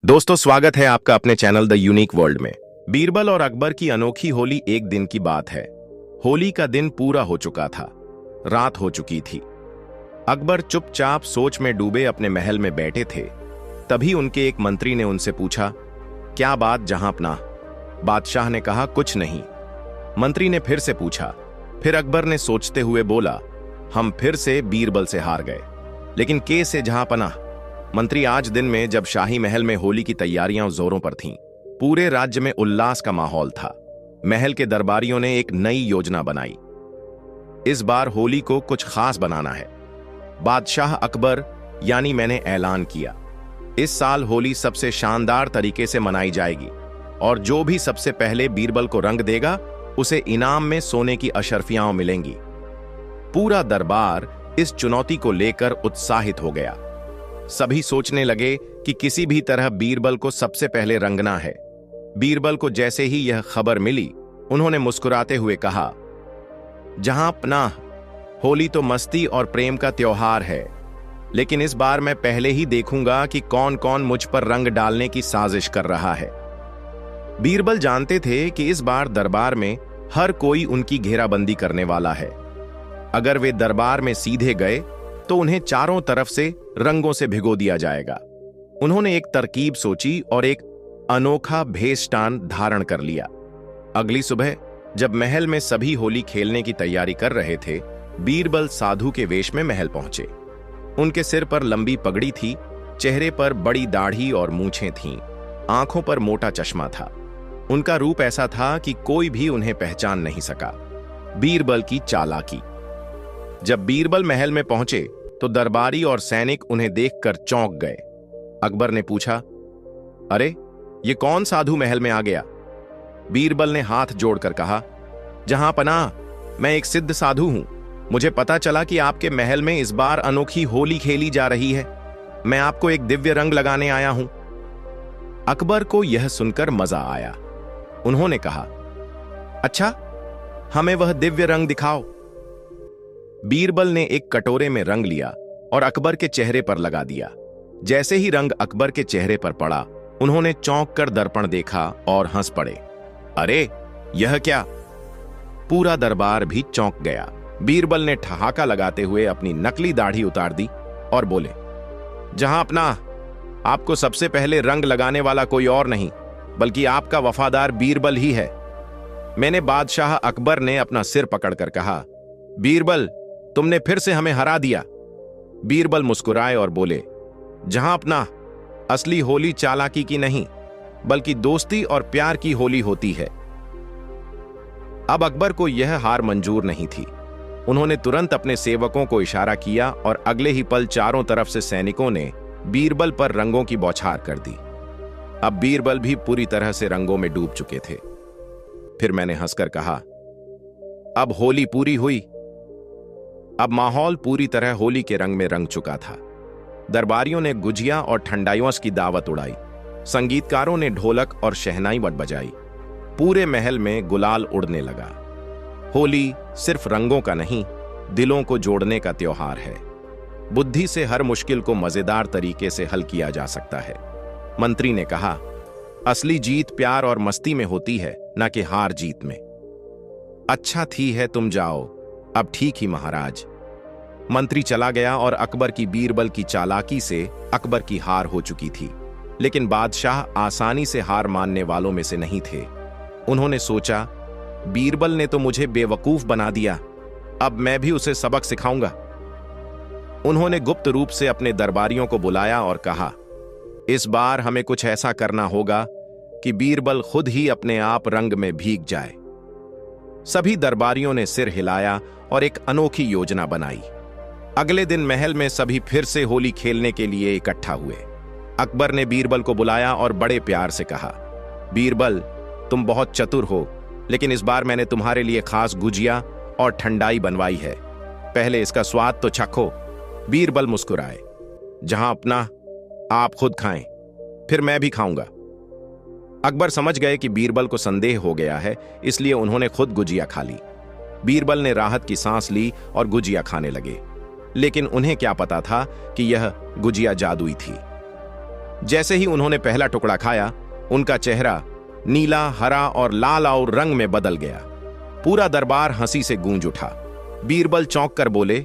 दोस्तों, स्वागत है आपका अपने चैनल द यूनिक वर्ल्ड में। बीरबल और अकबर की अनोखी होली एक दिन की बात है। होली का दिन पूरा हो चुका था, रात हो चुकी थी। अकबर चुपचाप सोच में डूबे अपने महल में बैठे थे। तभी उनके एक मंत्री ने उनसे पूछा, क्या बात जहांपनाह? बादशाह ने कहा, कुछ नहीं। मंत्री ने फिर से पूछा। फिर अकबर ने सोचते हुए बोला, हम फिर से बीरबल से हार गए। लेकिन कैसे जहांपनाह? मंत्री, आज दिन में जब शाही महल में होली की तैयारियां जोरों पर थीं, पूरे राज्य में उल्लास का माहौल था। महल के दरबारियों ने एक नई योजना बनाई। इस बार होली को कुछ खास बनाना है। बादशाह अकबर यानी मैंने ऐलान किया, इस साल होली सबसे शानदार तरीके से मनाई जाएगी और जो भी सबसे पहले बीरबल को रंग देगा उसे इनाम में सोने की अशर्फियां मिलेंगी। पूरा दरबार इस चुनौती को लेकर उत्साहित हो गया। सभी सोचने लगे कि किसी भी तरह बीरबल को सबसे पहले रंगना है। बीरबल को जैसे ही यह खबर मिली, उन्होंने मुस्कुराते हुए कहा, जहांपनाह, होली तो मस्ती और प्रेम का त्योहार है, लेकिन इस बार मैं पहले ही देखूंगा कि कौन कौन मुझ पर रंग डालने की साजिश कर रहा है। बीरबल जानते थे कि इस बार दरबार में हर कोई उनकी घेराबंदी करने वाला है। अगर वे दरबार में सीधे गए तो उन्हें चारों तरफ से रंगों से भिगो दिया जाएगा। उन्होंने एक तरकीब सोची और एक अनोखा भेषटान धारण कर लिया। अगली सुबह जब महल में सभी होली खेलने की तैयारी कर रहे थे, बीरबल साधु के वेश में महल पहुंचे। उनके सिर पर लंबी पगड़ी थी, चेहरे पर बड़ी दाढ़ी और मूंछें थीं, आंखों पर मोटा चश्मा था। उनका रूप ऐसा था कि कोई भी उन्हें पहचान नहीं सका। बीरबल की चालाकी। जब बीरबल महल में पहुंचे तो दरबारी और सैनिक उन्हें देखकर चौंक गए। अकबर ने पूछा, अरे ये कौन साधु महल में आ गया? बीरबल ने हाथ जोड़कर कहा, जहांपनाह, मैं एक सिद्ध साधु हूं। मुझे पता चला कि आपके महल में इस बार अनोखी होली खेली जा रही है। मैं आपको एक दिव्य रंग लगाने आया हूं। अकबर को यह सुनकर मजा आया। उन्होंने कहा, अच्छा, हमें वह दिव्य रंग दिखाओ। बीरबल ने एक कटोरे में रंग लिया और अकबर के चेहरे पर लगा दिया। जैसे ही रंग अकबर के चेहरे पर पड़ा, उन्होंने चौंक कर दर्पण देखा और हंस पड़े। अरे यह क्या? पूरा दरबार भी चौंक गया। बीरबल ने ठहाका लगाते हुए अपनी नकली दाढ़ी उतार दी और बोले, जहांपनाह, आपको सबसे पहले रंग लगाने वाला कोई और नहीं बल्कि आपका वफादार बीरबल ही है। मैंने बादशाह अकबर ने अपना सिर पकड़कर कहा, बीरबल, तुमने फिर से हमें हरा दिया। बीरबल मुस्कुराए और बोले, जहांपनाह, असली होली चालाकी की नहीं बल्कि दोस्ती और प्यार की होली होती है। अब अकबर को यह हार मंजूर नहीं थी। उन्होंने तुरंत अपने सेवकों को इशारा किया और अगले ही पल चारों तरफ से सैनिकों ने बीरबल पर रंगों की बौछार कर दी। अब बीरबल भी पूरी तरह से रंगों में डूब चुके थे। फिर मैंने हंसकर कहा, अब होली पूरी हुई। अब माहौल पूरी तरह होली के रंग में रंग चुका था। दरबारियों ने गुजिया और ठंडाइयों की दावत उड़ाई। संगीतकारों ने ढोलक और शहनाई बजाई। पूरे महल में गुलाल उड़ने लगा। होली सिर्फ रंगों का नहीं, दिलों को जोड़ने का त्योहार है। बुद्धि से हर मुश्किल को मजेदार तरीके से हल किया जा सकता है। मंत्री ने कहा, असली जीत प्यार और मस्ती में होती है, न कि हार जीत में। अच्छा थी है, तुम जाओ अब। ठीक ही महाराज। मंत्री चला गया और अकबर की बीरबल की चालाकी से अकबर की हार हो चुकी थी। लेकिन बादशाह आसानी से हार मानने वालों में से नहीं थे। उन्होंने सोचा, बीरबल ने तो मुझे बेवकूफ बना दिया, अब मैं भी उसे सबक सिखाऊंगा। उन्होंने गुप्त रूप से अपने दरबारियों को बुलाया और कहा, इस बार हमें कुछ ऐसा करना होगा कि बीरबल खुद ही अपने आप रंग में भीग जाए। सभी दरबारियों ने सिर हिलाया और एक अनोखी योजना बनाई। अगले दिन महल में सभी फिर से होली खेलने के लिए इकट्ठा हुए। अकबर ने बीरबल को बुलाया और बड़े प्यार से कहा, बीरबल, तुम बहुत चतुर हो, लेकिन इस बार मैंने तुम्हारे लिए खास गुजिया और ठंडाई बनवाई है। पहले इसका स्वाद तो चखो। बीरबल मुस्कुराए, जहांपनाह, आप खुद खाएं, फिर मैं भी खाऊंगा। अकबर समझ गए कि बीरबल को संदेह हो गया है, इसलिए उन्होंने खुद गुजिया खा ली। बीरबल ने राहत की सांस ली और गुजिया खाने लगे, लेकिन उन्हें क्या पता था कि यह गुजिया जादुई थी। जैसे ही उन्होंने पहला टुकड़ा खाया, उनका चेहरा नीला, हरा और लाल और रंग में बदल गया। पूरा दरबार हंसी से गूंज उठा। बीरबल चौंक कर बोले,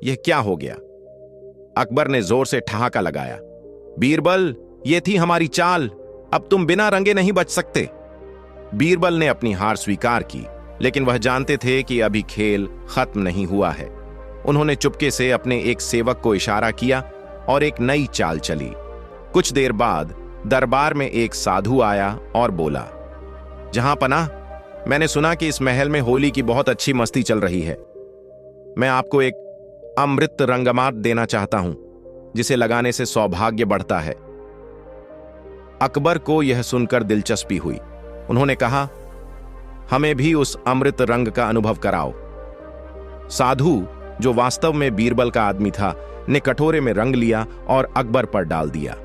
यह क्या हो गया? अकबर ने जोर से ठहाका लगाया, बीरबल, यह थी हमारी चाल, अब तुम बिना रंगे नहीं बच सकते। बीरबल ने अपनी हार स्वीकार की, लेकिन वह जानते थे कि अभी खेल खत्म नहीं हुआ है। उन्होंने चुपके से अपने एक सेवक को इशारा किया और एक नई चाल चली। कुछ देर बाद दरबार में एक साधु आया और बोला, जहां पनाह, मैंने सुना कि इस महल में होली की बहुत अच्छी मस्ती चल रही है। मैं आपको एक अमृत रंगमात देना चाहता हूं, जिसे लगाने से सौभाग्य बढ़ता है। अकबर को यह सुनकर दिलचस्पी हुई। उन्होंने कहा, हमें भी उस अमृत रंग का अनुभव कराओ। साधु, जो वास्तव में बीरबल का आदमी था, ने कटोरे में रंग लिया और अकबर पर डाल दिया।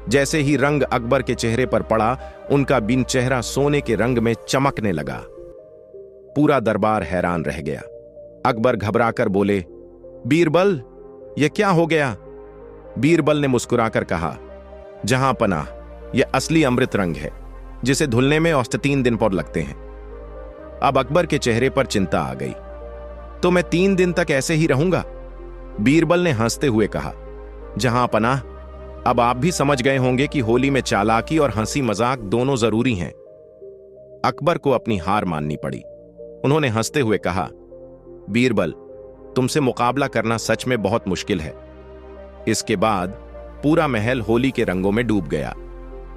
जैसे ही रंग अकबर के चेहरे पर पड़ा, उनका बिन चेहरा सोने के रंग में चमकने लगा। पूरा दरबार हैरान रह गया। अकबर घबराकर बोले, बीरबल, यह क्या हो गया? बीरबल ने मुस्कुराकर कहा, जहां पनाह, यह असली अमृत रंग है, जिसे धुलने में औसतन 3 दिन पर लगते हैं। अब अकबर के चेहरे पर चिंता आ गई। तो मैं 3 दिन तक ऐसे ही रहूंगा? बीरबल ने हंसते हुए कहा, जहां पनाह, अब आप भी समझ गए होंगे कि होली में चालाकी और हंसी मजाक दोनों जरूरी हैं। अकबर को अपनी हार माननी पड़ी। उन्होंने हंसते हुए कहा, बीरबल, तुमसे मुकाबला करना सच में बहुत मुश्किल है। इसके बाद पूरा महल होली के रंगों में डूब गया।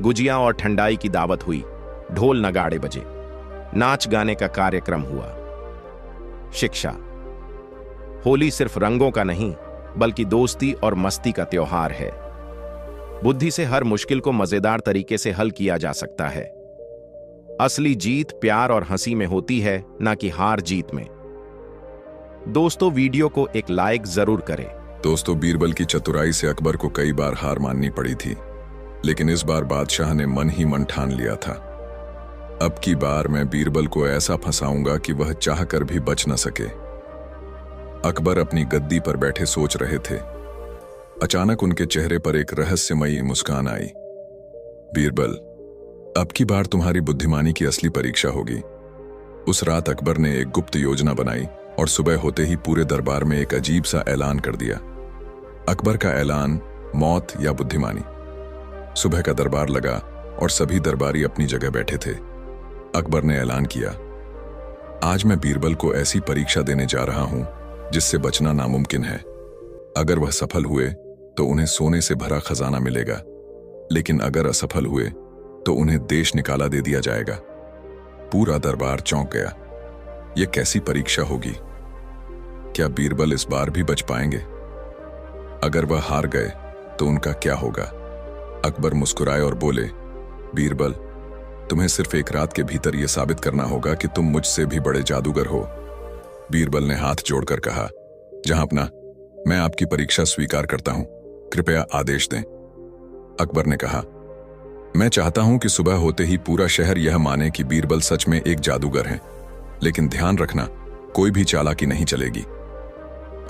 गुजिया और ठंडाई की दावत हुई, ढोल नगाड़े बजे, नाच गाने का कार्यक्रम हुआ। शिक्षा। होली सिर्फ रंगों का नहीं, बल्कि दोस्ती और मस्ती का त्योहार है। बुद्धि से हर मुश्किल को मजेदार तरीके से हल किया जा सकता है। असली जीत प्यार और हंसी में होती है, ना कि हार जीत में। दोस्तों, वीडियो को एक लाइक जरूर करें। दोस्तों, बीरबल की चतुराई से अकबर को कई बार हार माननी पड़ी थी, लेकिन इस बार बादशाह ने मन ही मन ठान लिया था, अब की बार मैं बीरबल को ऐसा फंसाऊंगा कि वह चाहकर भी बच न सके। अकबर अपनी गद्दी पर बैठे सोच रहे थे। अचानक उनके चेहरे पर एक रहस्यमयी मुस्कान आई। बीरबल, अब की बार तुम्हारी बुद्धिमानी की असली परीक्षा होगी। उस रात अकबर ने एक गुप्त योजना बनाई और सुबह होते ही पूरे दरबार में एक अजीब सा ऐलान कर दिया। अकबर का ऐलान, मौत या बुद्धिमानी। सुबह का दरबार लगा और सभी दरबारी अपनी जगह बैठे थे। अकबर ने ऐलान किया, आज मैं बीरबल को ऐसी परीक्षा देने जा रहा हूं जिससे बचना नामुमकिन है। अगर वह सफल हुए तो उन्हें सोने से भरा खजाना मिलेगा, लेकिन अगर असफल हुए तो उन्हें देश निकाला दे दिया जाएगा। पूरा दरबार चौंक गया। यह कैसी परीक्षा होगी? क्या बीरबल इस बार भी बच पाएंगे? अगर वह हार गए तो उनका क्या होगा? अकबर मुस्कुराए और बोले, बीरबल, तुम्हें सिर्फ एक रात के भीतर यह साबित करना होगा कि तुम मुझसे भी बड़े जादूगर हो। बीरबल ने हाथ जोड़कर कहा, जहां अपना, मैं आपकी परीक्षा स्वीकार करता हूं, कृपया आदेश दें। अकबर ने कहा, मैं चाहता हूं कि सुबह होते ही पूरा शहर यह माने कि बीरबल सच में एक जादूगर हैं, लेकिन ध्यान रखना, कोई भी चालाकी नहीं चलेगी।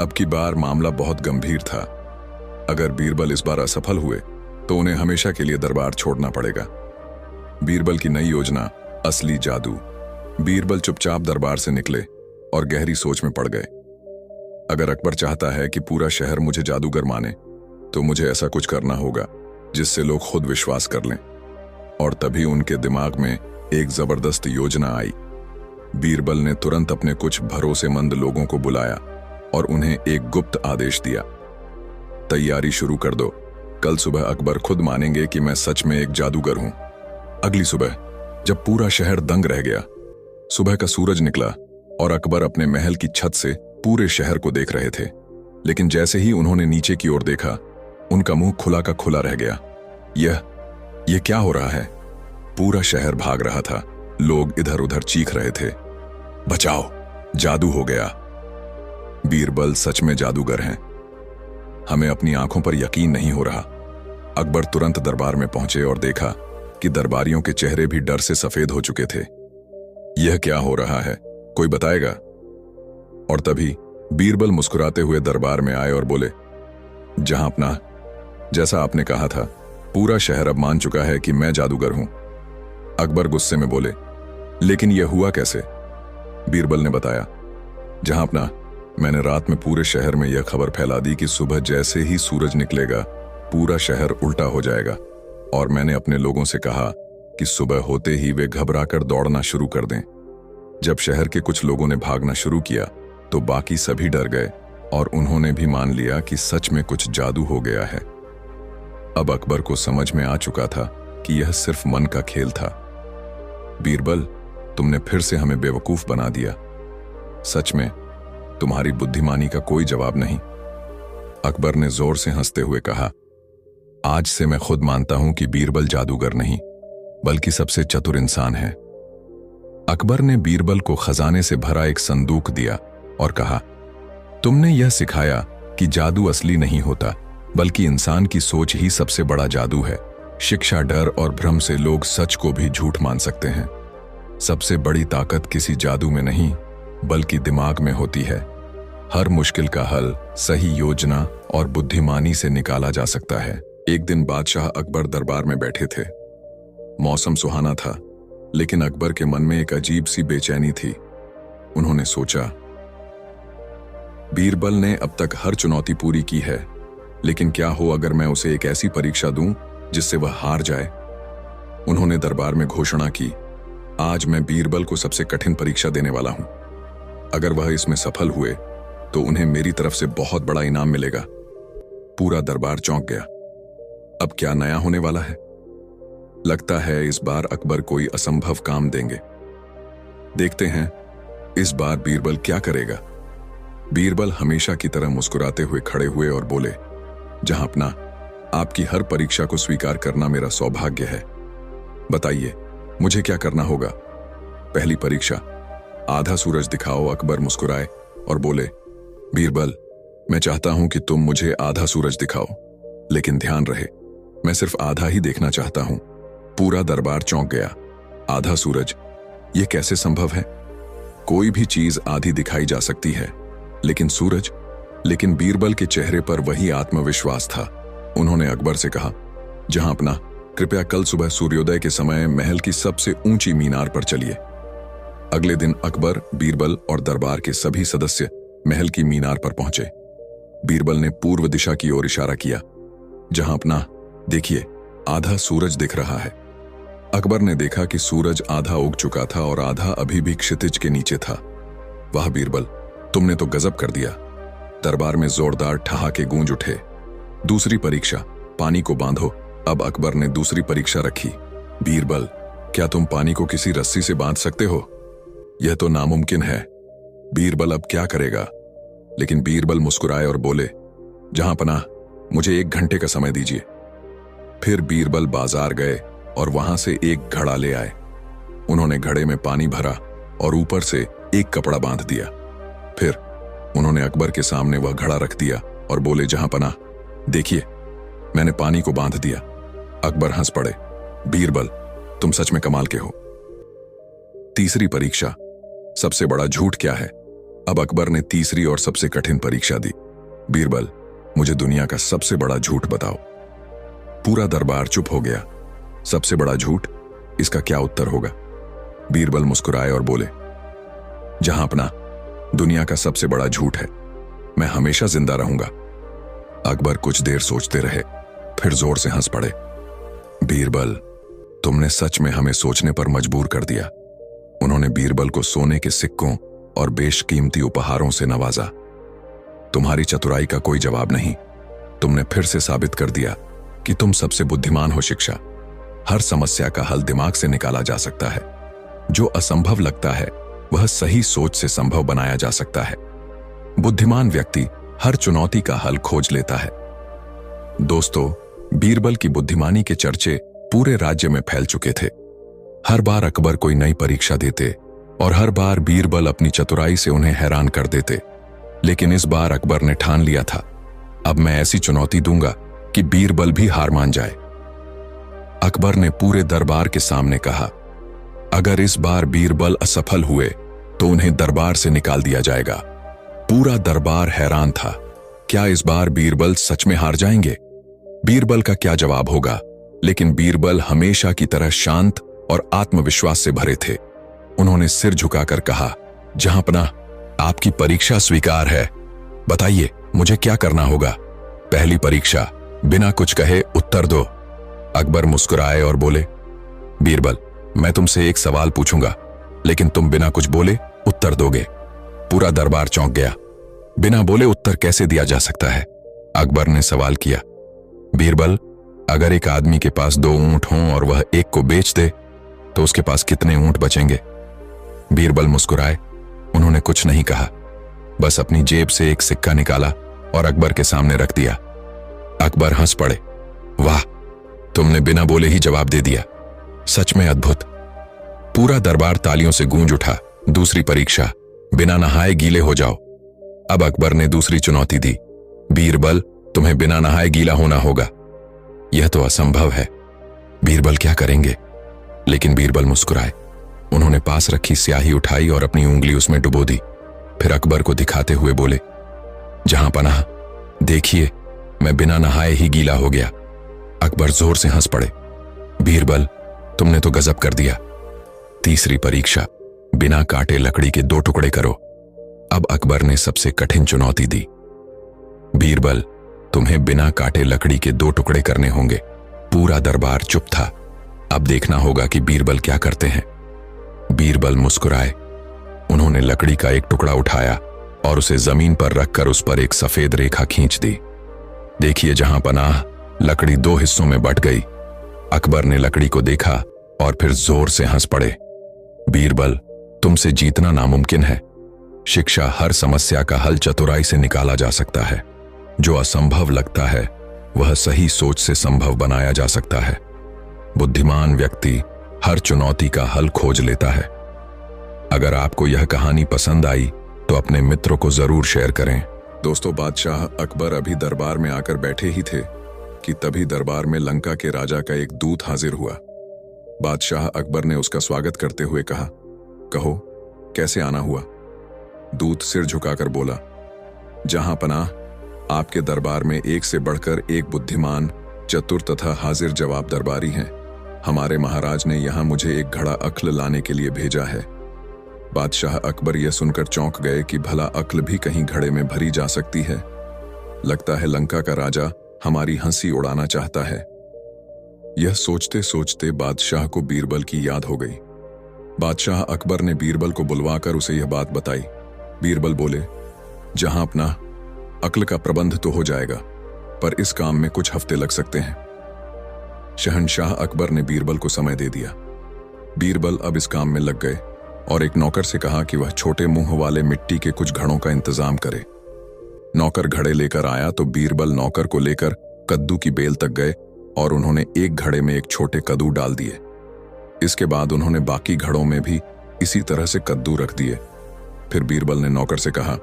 अब की बार मामला बहुत गंभीर था। अगर बीरबल इस बार असफल हुए तो उन्हें हमेशा के लिए दरबार छोड़ना पड़ेगा। बीरबल की नई योजना, असली जादू। बीरबल चुपचाप दरबार से निकले और गहरी सोच में पड़ गए। अगर अकबर चाहता है कि पूरा शहर मुझे जादूगर माने, तो मुझे ऐसा कुछ करना होगा जिससे लोग खुद विश्वास कर लें। और तभी उनके दिमाग में एक जबरदस्त योजना आई। बीरबल ने तुरंत अपने कुछ भरोसेमंद लोगों को बुलाया और उन्हें एक गुप्त आदेश दिया, तैयारी शुरू कर दो, कल सुबह अकबर खुद मानेंगे कि मैं सच में एक जादूगर हूं। अगली सुबह जब पूरा शहर दंग रह गया, सुबह का सूरज निकला और अकबर अपने महल की छत से पूरे शहर को देख रहे थे। लेकिन जैसे ही उन्होंने नीचे की ओर देखा, उनका मुंह खुला का खुला रह गया। यह क्या हो रहा है? पूरा शहर भाग रहा था, लोग इधर उधर चीख रहे थे, बचाओ, जादू हो गया, बीरबल सच में जादूगर हैं, हमें अपनी आंखों पर यकीन नहीं हो रहा। अकबर तुरंत दरबार में पहुंचे और देखा कि दरबारियों के चेहरे भी डर से सफेद हो चुके थे। यह क्या हो रहा है, कोई बताएगा? और तभी बीरबल मुस्कुराते हुए दरबार में आए और बोले, जहां अपना, जैसा आपने कहा था, पूरा शहर अब मान चुका है कि मैं जादूगर हूं। अकबर गुस्से में बोले, लेकिन यह हुआ कैसे? बीरबल ने बताया, जहां अपना, मैंने रात में पूरे शहर में यह खबर फैला दी कि सुबह जैसे ही सूरज निकलेगा पूरा शहर उल्टा हो जाएगा, और मैंने अपने लोगों से कहा कि सुबह होते ही वे घबराकर दौड़ना शुरू कर दें। जब शहर के कुछ लोगों ने भागना शुरू किया तो बाकी सभी डर गए और उन्होंने भी मान लिया कि सच में कुछ जादू हो गया है। अब अकबर को समझ में आ चुका था कि यह सिर्फ मन का खेल था। बीरबल, तुमने फिर से हमें बेवकूफ बना दिया। सच में तुम्हारी बुद्धिमानी का कोई जवाब नहीं। अकबर ने जोर से हंसते हुए कहा, आज से मैं खुद मानता हूं कि बीरबल जादूगर नहीं बल्कि सबसे चतुर इंसान है। अकबर ने बीरबल को खजाने से भरा एक संदूक दिया और कहा, तुमने यह सिखाया कि जादू असली नहीं होता बल्कि इंसान की सोच ही सबसे बड़ा जादू है। शिक्षा, डर और भ्रम से लोग सच को भी झूठ मान सकते हैं। सबसे बड़ी ताकत किसी जादू में नहीं बल्कि दिमाग में होती है। हर मुश्किल का हल सही योजना और बुद्धिमानी से निकाला जा सकता है। एक दिन बादशाह अकबर दरबार में बैठे थे। मौसम सुहाना था, लेकिन अकबर के मन में एक अजीब सी बेचैनी थी। उन्होंने सोचा, बीरबल ने अब तक हर चुनौती पूरी की है, लेकिन क्या हो अगर मैं उसे एक ऐसी परीक्षा दूं जिससे वह हार जाए। उन्होंने दरबार में घोषणा की, आज मैं बीरबल को सबसे कठिन परीक्षा देने वाला हूं। अगर वह इसमें सफल हुए तो उन्हें मेरी तरफ से बहुत बड़ा इनाम मिलेगा। पूरा दरबार चौंक गया। अब क्या नया होने वाला है? लगता है इस बार अकबर कोई असंभव काम देंगे। देखते हैं इस बार बीरबल क्या करेगा। बीरबल हमेशा की तरह मुस्कुराते हुए खड़े हुए और बोले, जहां अपना, आपकी हर परीक्षा को स्वीकार करना मेरा सौभाग्य है। बताइए मुझे क्या करना होगा? पहली परीक्षा, आधा सूरज दिखाओ। अकबर मुस्कुराए और बोले, बीरबल, मैं चाहता हूं कि तुम मुझे आधा सूरज दिखाओ, लेकिन ध्यान रहे मैं सिर्फ आधा ही देखना चाहता हूं। पूरा दरबार चौंक गया। आधा सूरज, यह कैसे संभव है? कोई भी चीज आधी दिखाई जा सकती है, लेकिन सूरज? लेकिन बीरबल के चेहरे पर वही आत्मविश्वास था। उन्होंने अकबर से कहा, जहां अपना, कृपया कल सुबह सूर्योदय के समय महल की सबसे ऊंची मीनार पर चलिए। अगले दिन अकबर, बीरबल और दरबार के सभी सदस्य महल की मीनार पर पहुंचे। बीरबल ने पूर्व दिशा की ओर इशारा किया, जहां अपना, देखिए आधा सूरज दिख रहा है। अकबर ने देखा कि सूरज आधा उग चुका था और आधा अभी भी क्षितिज के नीचे था। वाह बीरबल, तुमने तो गजब कर दिया। दरबार में जोरदार ठहाके गूंज उठे। दूसरी परीक्षा, पानी को बांधो। अब अकबर ने दूसरी परीक्षा रखी। बीरबल, क्या तुम पानी को किसी रस्सी से बांध सकते हो? यह तो नामुमकिन है। बीरबल अब क्या करेगा? लेकिन बीरबल मुस्कुराए और बोले, जहां पनाह, मुझे 1 घंटे का समय दीजिए। फिर बीरबल बाजार गए और वहां से एक घड़ा ले आए। उन्होंने घड़े में पानी भरा और ऊपर से एक कपड़ा बांध दिया। फिर उन्होंने अकबर के सामने वह घड़ा रख दिया और बोले, जहां पनाह, देखिए मैंने पानी को बांध दिया। अकबर हंस पड़े। बीरबल, तुम सच में कमाल के हो। तीसरी परीक्षा, सबसे बड़ा झूठ क्या है? अब अकबर ने तीसरी और सबसे कठिन परीक्षा दी। बीरबल, मुझे दुनिया का सबसे बड़ा झूठ बताओ। पूरा दरबार चुप हो गया। सबसे बड़ा झूठ, इसका क्या उत्तर होगा? बीरबल मुस्कुराए और बोले, जहां अपना, दुनिया का सबसे बड़ा झूठ है, मैं हमेशा जिंदा रहूंगा। अकबर कुछ देर सोचते रहे, फिर जोर से हंस पड़े। बीरबल, तुमने सच में हमें सोचने पर मजबूर कर दिया। उन्होंने बीरबल को सोने के सिक्कों और बेशकीमती उपहारों से नवाजा। तुम्हारी चतुराई का कोई जवाब नहीं। तुमने फिर से साबित कर दिया कि तुम सबसे बुद्धिमान हो। शिक्षा, हर समस्या का हल दिमाग से निकाला जा सकता है। जो असंभव लगता है वह सही सोच से संभव बनाया जा सकता है। बुद्धिमान व्यक्ति हर चुनौती का हल खोज लेता है। दोस्तों, बीरबल की बुद्धिमानी के चर्चे पूरे राज्य में फैल चुके थे। हर बार अकबर कोई नई परीक्षा देते और हर बार बीरबल अपनी चतुराई से उन्हें हैरान कर देते, लेकिन इस बार अकबर ने ठान लिया था, अब मैं ऐसी चुनौती दूंगा कि बीरबल भी हार मान जाए। अकबर ने पूरे दरबार के सामने कहा, अगर इस बार बीरबल असफल हुए तो उन्हें दरबार से निकाल दिया जाएगा। पूरा दरबार हैरान था। क्या इस बार बीरबल सच में हार जाएंगे? बीरबल का क्या जवाब होगा? लेकिन बीरबल हमेशा की तरह शांत और आत्मविश्वास से भरे थे। उन्होंने सिर झुकाकर कहा, जहांपनाह, आपकी परीक्षा स्वीकार है। बताइए, मुझे क्या करना होगा? पहली परीक्षा, बिना कुछ कहे उत्तर दो। अकबर मुस्कुराए और बोले, बीरबल, मैं तुमसे एक सवाल पूछूंगा, लेकिन तुम बिना कुछ बोले उत्तर दोगे। पूरा दरबार चौंक गया। बिना बोले उत्तर कैसे दिया जा सकता है? अकबर ने सवाल किया। बीरबल, अगर एक आदमी के पास 2 ऊंट हों और वह एक को बेच दे, तो उसके पास कितने ऊंट बचेंगे? बीरबल मुस्कुराए। उन्होंने कुछ नहीं कहा, बस अपनी जेब से एक सिक्का निकाला और अकबर के सामने रख दिया। अकबर हंस पड़े। वाह, तुमने बिना बोले ही जवाब दे दिया। सच में अद्भुत। पूरा दरबार तालियों से गूंज उठा। दूसरी परीक्षा, बिना नहाए गीले हो जाओ। अब अकबर ने दूसरी चुनौती दी। बीरबल, तुम्हें बिना नहाए गीला होना होगा। यह तो असंभव है। बीरबल क्या करेंगे? लेकिन बीरबल मुस्कुराए। उन्होंने पास रखी स्याही उठाई और अपनी उंगली उसमें डुबो दी। फिर अकबर को दिखाते हुए बोले, जहांपनाह, देखिए, मैं बिना नहाए ही गीला हो गया। अकबर जोर से हंस पड़े। बीरबल, तुमने तो गजब कर दिया। तीसरी परीक्षा, बिना काटे लकड़ी के 2 टुकड़े करो। अब अकबर ने सबसे कठिन चुनौती दी। बीरबल, तुम्हें बिना काटे लकड़ी के 2 टुकड़े करने होंगे। पूरा दरबार चुप था। अब देखना होगा कि बीरबल क्या करते हैं। बीरबल मुस्कुराए। उन्होंने लकड़ी का एक टुकड़ा उठाया और उसे जमीन पर रखकर उस पर एक सफेद रेखा खींच दी। देखिए जहांपनाह, लकड़ी 2 हिस्सों में बंट गई। अकबर ने लकड़ी को देखा और फिर जोर से हंस पड़े। बीरबल, तुमसे जीतना नामुमकिन है। शिक्षा हर समस्या का हल चतुराई से निकाला जा सकता है। जो असंभव लगता है, वह सही सोच से संभव बनाया जा सकता है। बुद्धिमान व्यक्ति हर चुनौती का हल खोज लेता है। अगर आपको यह कहानी पसंद आई तो अपने मित्रों को जरूर शेयर करें। दोस्तों, बादशाह अकबर अभी दरबार में आकर बैठे ही थे कि तभी दरबार में लंका के राजा का एक दूत हाजिर हुआ। बादशाह अकबर ने उसका स्वागत करते हुए कहा, कहो, कैसे आना हुआ? दूत सिर झुकाकर बोला, जहांपनाह, आपके दरबार में एक से बढ़कर एक बुद्धिमान, चतुर तथा हाजिर जवाब दरबारी हैं। हमारे महाराज ने यहां मुझे एक घड़ा अक्ल लाने के लिए भेजा है। बादशाह अकबर यह सुनकर चौंक गए कि भला अक्ल भी कहीं घड़े में भरी जा सकती है। लगता है लंका का राजा हमारी हंसी उड़ाना चाहता है। यह सोचते सोचते बादशाह को बीरबल की याद हो गई। बादशाह अकबर ने बीरबल को बुलवाकर उसे यह बात बताई। बीरबल बोले, जहांपनाह, अक्ल का प्रबंध तो हो जाएगा, पर इस काम में कुछ हफ्ते लग सकते हैं। शहंशाह अकबर ने बीरबल को समय दे दिया। बीरबल अब इस काम में लग गए और एक नौकर से कहा कि वह छोटे मुंह वाले मिट्टी के कुछ घड़ों का इंतजाम करे। नौकर घड़े लेकर आया तो बीरबल नौकर को लेकर कद्दू की बेल तक गए और उन्होंने एक घड़े में एक छोटे कद्दू डाल दिए। इसके बाद उन्होंने बाकी घड़ों में भी इसी तरह से कद्दू रख दिए। फिर बीरबल ने नौकर से कहा,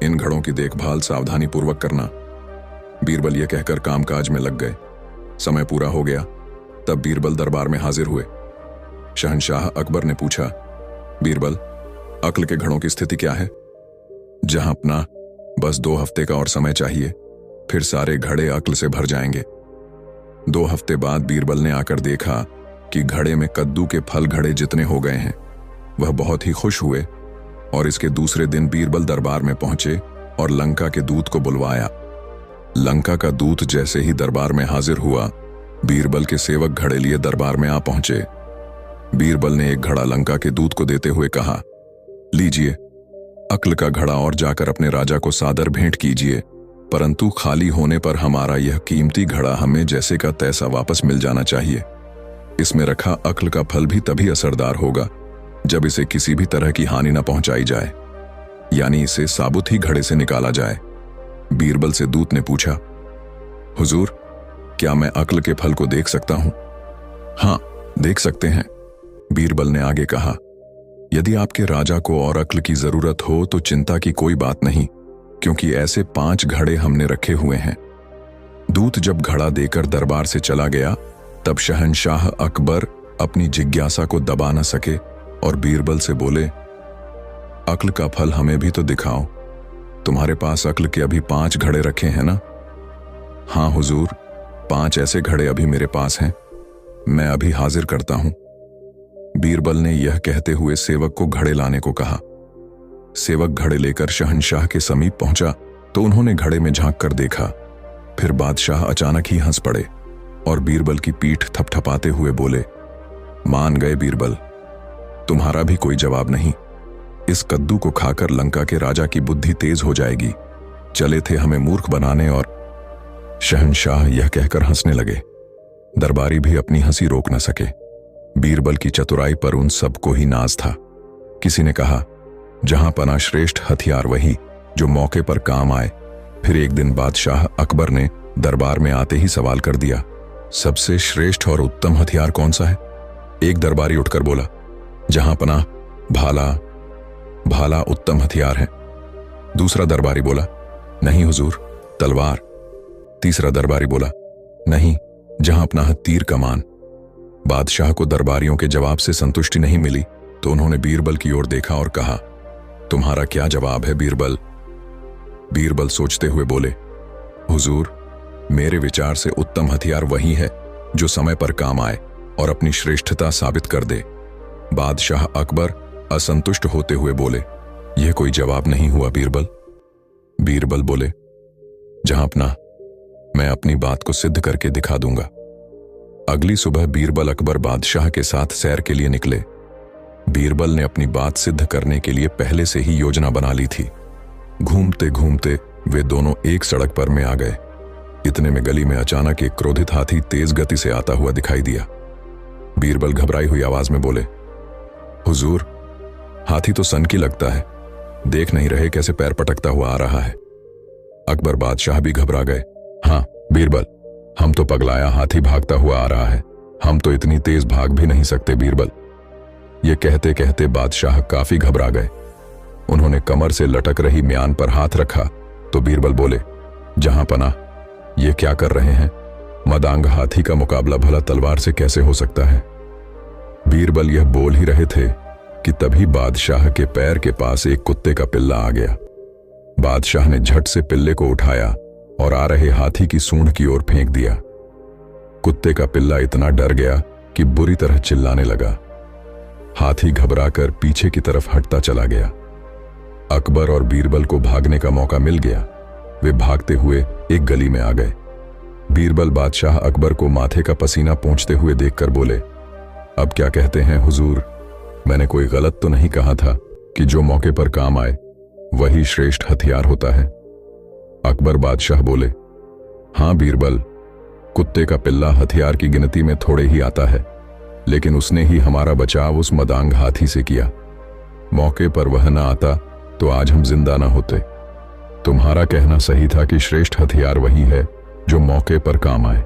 इन घड़ों की देखभाल सावधानी पूर्वक करना। बीरबल यह कहकर कामकाज में लग गए। समय पूरा हो गया, तब बीरबल दरबार में हाजिर हुए। शहंशाह अकबर ने पूछा, बीरबल, अक्ल के घड़ों की स्थिति क्या है? जहांपनाह, बस 2 हफ्ते का और समय चाहिए, फिर सारे घड़े अक्ल से भर जाएंगे। 2 हफ्ते बाद बीरबल ने आकर देखा कि घड़े में कद्दू के फल घड़े जितने हो गए हैं। वह बहुत ही खुश हुए और इसके दूसरे दिन बीरबल दरबार में पहुंचे और लंका के दूत को बुलवाया। लंका का दूत जैसे ही दरबार में हाजिर हुआ, बीरबल के सेवक घड़े लिए दरबार में आ पहुंचे। बीरबल ने एक घड़ा लंका के दूत को देते हुए कहा, लीजिए, अक्ल का घड़ा और जाकर अपने राजा को सादर भेंट कीजिए, परंतु खाली होने पर हमारा यह कीमती घड़ा हमें जैसे का तैसा वापस मिल जाना चाहिए। इसमें रखा अक्ल का फल भी तभी असरदार होगा जब इसे किसी भी तरह की हानि न पहुंचाई जाए, यानी इसे साबुत ही घड़े से निकाला जाए। बीरबल से दूत ने पूछा, हुजूर, क्या मैं अक्ल के फल को देख सकता हूं? हाँ, देख सकते हैं। बीरबल ने आगे कहा, यदि आपके राजा को और अक्ल की जरूरत हो तो चिंता की कोई बात नहीं, क्योंकि ऐसे 5 घड़े हमने रखे हुए हैं। दूत जब घड़ा देकर दरबार से चला गया, तब शहंशाह अकबर अपनी जिज्ञासा को दबा न सके और बीरबल से बोले, अक्ल का फल हमें भी तो दिखाओ। तुम्हारे पास अक्ल के अभी 5 घड़े रखे हैं ना? हाँ हुजूर, 5 ऐसे घड़े अभी मेरे पास हैं, मैं अभी हाजिर करता हूं। बीरबल ने यह कहते हुए सेवक को घड़े लाने को कहा। सेवक घड़े लेकर शहंशाह के समीप पहुंचा तो उन्होंने घड़े में झांक कर देखा। फिर बादशाह अचानक ही हंस पड़े और बीरबल की पीठ थपथपाते हुए बोले, मान गए बीरबल, तुम्हारा भी कोई जवाब नहीं। इस कद्दू को खाकर लंका के राजा की बुद्धि तेज हो जाएगी। चले थे हमें मूर्ख बनाने। और शहंशाह यह कहकर हंसने लगे। दरबारी भी अपनी हंसी रोक न सके। बीरबल की चतुराई पर उन सबको ही नाज था। किसी ने कहा, जहां पना श्रेष्ठ हथियार वही जो मौके पर काम आए। फिर एक दिन बादशाह अकबर ने दरबार में आते ही सवाल कर दिया, सबसे श्रेष्ठ और उत्तम हथियार कौन सा है? एक दरबारी उठकर बोला, जहां पना भाला उत्तम हथियार है। दूसरा दरबारी बोला, नहीं हुजूर, तलवार। तीसरा दरबारी बोला, नहीं, जहां अपना है तीर कमान। बादशाह को दरबारियों के जवाब से संतुष्टि नहीं मिली तो उन्होंने बीरबल की ओर देखा और कहा, तुम्हारा क्या जवाब है बीरबल? बीरबल सोचते हुए बोले, हुजूर, मेरे विचार से उत्तम हथियार वही है जो समय पर काम आए और अपनी श्रेष्ठता साबित कर दे। बादशाह अकबर असंतुष्ट होते हुए बोले, यह कोई जवाब नहीं हुआ बीरबल। बीरबल बोले, जहां अपना, मैं अपनी बात को सिद्ध करके दिखा दूंगा। अगली सुबह बीरबल अकबर बादशाह के साथ सैर के लिए निकले। बीरबल ने अपनी बात सिद्ध करने के लिए पहले से ही योजना बना ली थी। घूमते घूमते वे दोनों एक सड़क पर में आ गए। इतने में गली में अचानक एक क्रोधित हाथी तेज गति से आता हुआ दिखाई दिया। बीरबल घबराई हुई आवाज में बोले, हुजूर, हाथी तो सनकी लगता है, देख नहीं रहे कैसे पैर पटकता हुआ आ रहा है। अकबर बादशाह भी घबरा गए। हाँ बीरबल, हम तो पगलाया हाथी भागता हुआ आ रहा है, हम तो इतनी तेज भाग भी नहीं सकते बीरबल। ये कहते कहते बादशाह काफी घबरा गए। उन्होंने कमर से लटक रही म्यान पर हाथ रखा तो बीरबल बोले, जहां पना, ये क्या कर रहे हैं? मदांग हाथी का मुकाबला भला तलवार से कैसे हो सकता है? बीरबल यह बोल ही रहे थे कि तभी बादशाह के पैर के पास एक कुत्ते का पिल्ला आ गया। बादशाह ने झट से पिल्ले को उठाया और आ रहे हाथी की सूंड की ओर फेंक दिया। कुत्ते का पिल्ला इतना डर गया कि बुरी तरह चिल्लाने लगा। हाथी घबराकर पीछे की तरफ हटता चला गया। अकबर और बीरबल को भागने का मौका मिल गया। वे भागते हुए एक गली में आ गए। बीरबल बादशाह अकबर को माथे का पसीना पोंछते हुए देखकर बोले, अब क्या कहते हैं हुजूर? मैंने कोई गलत तो नहीं कहा था कि जो मौके पर काम आए वही श्रेष्ठ हथियार होता है? अकबर बादशाह बोले, हां बीरबल, कुत्ते का पिल्ला हथियार की गिनती में थोड़े ही आता है, लेकिन उसने ही हमारा बचाव उस मदांग हाथी से किया। मौके पर वह न आता तो आज हम जिंदा न होते। तुम्हारा कहना सही था कि श्रेष्ठ हथियार वही है जो मौके पर काम आए।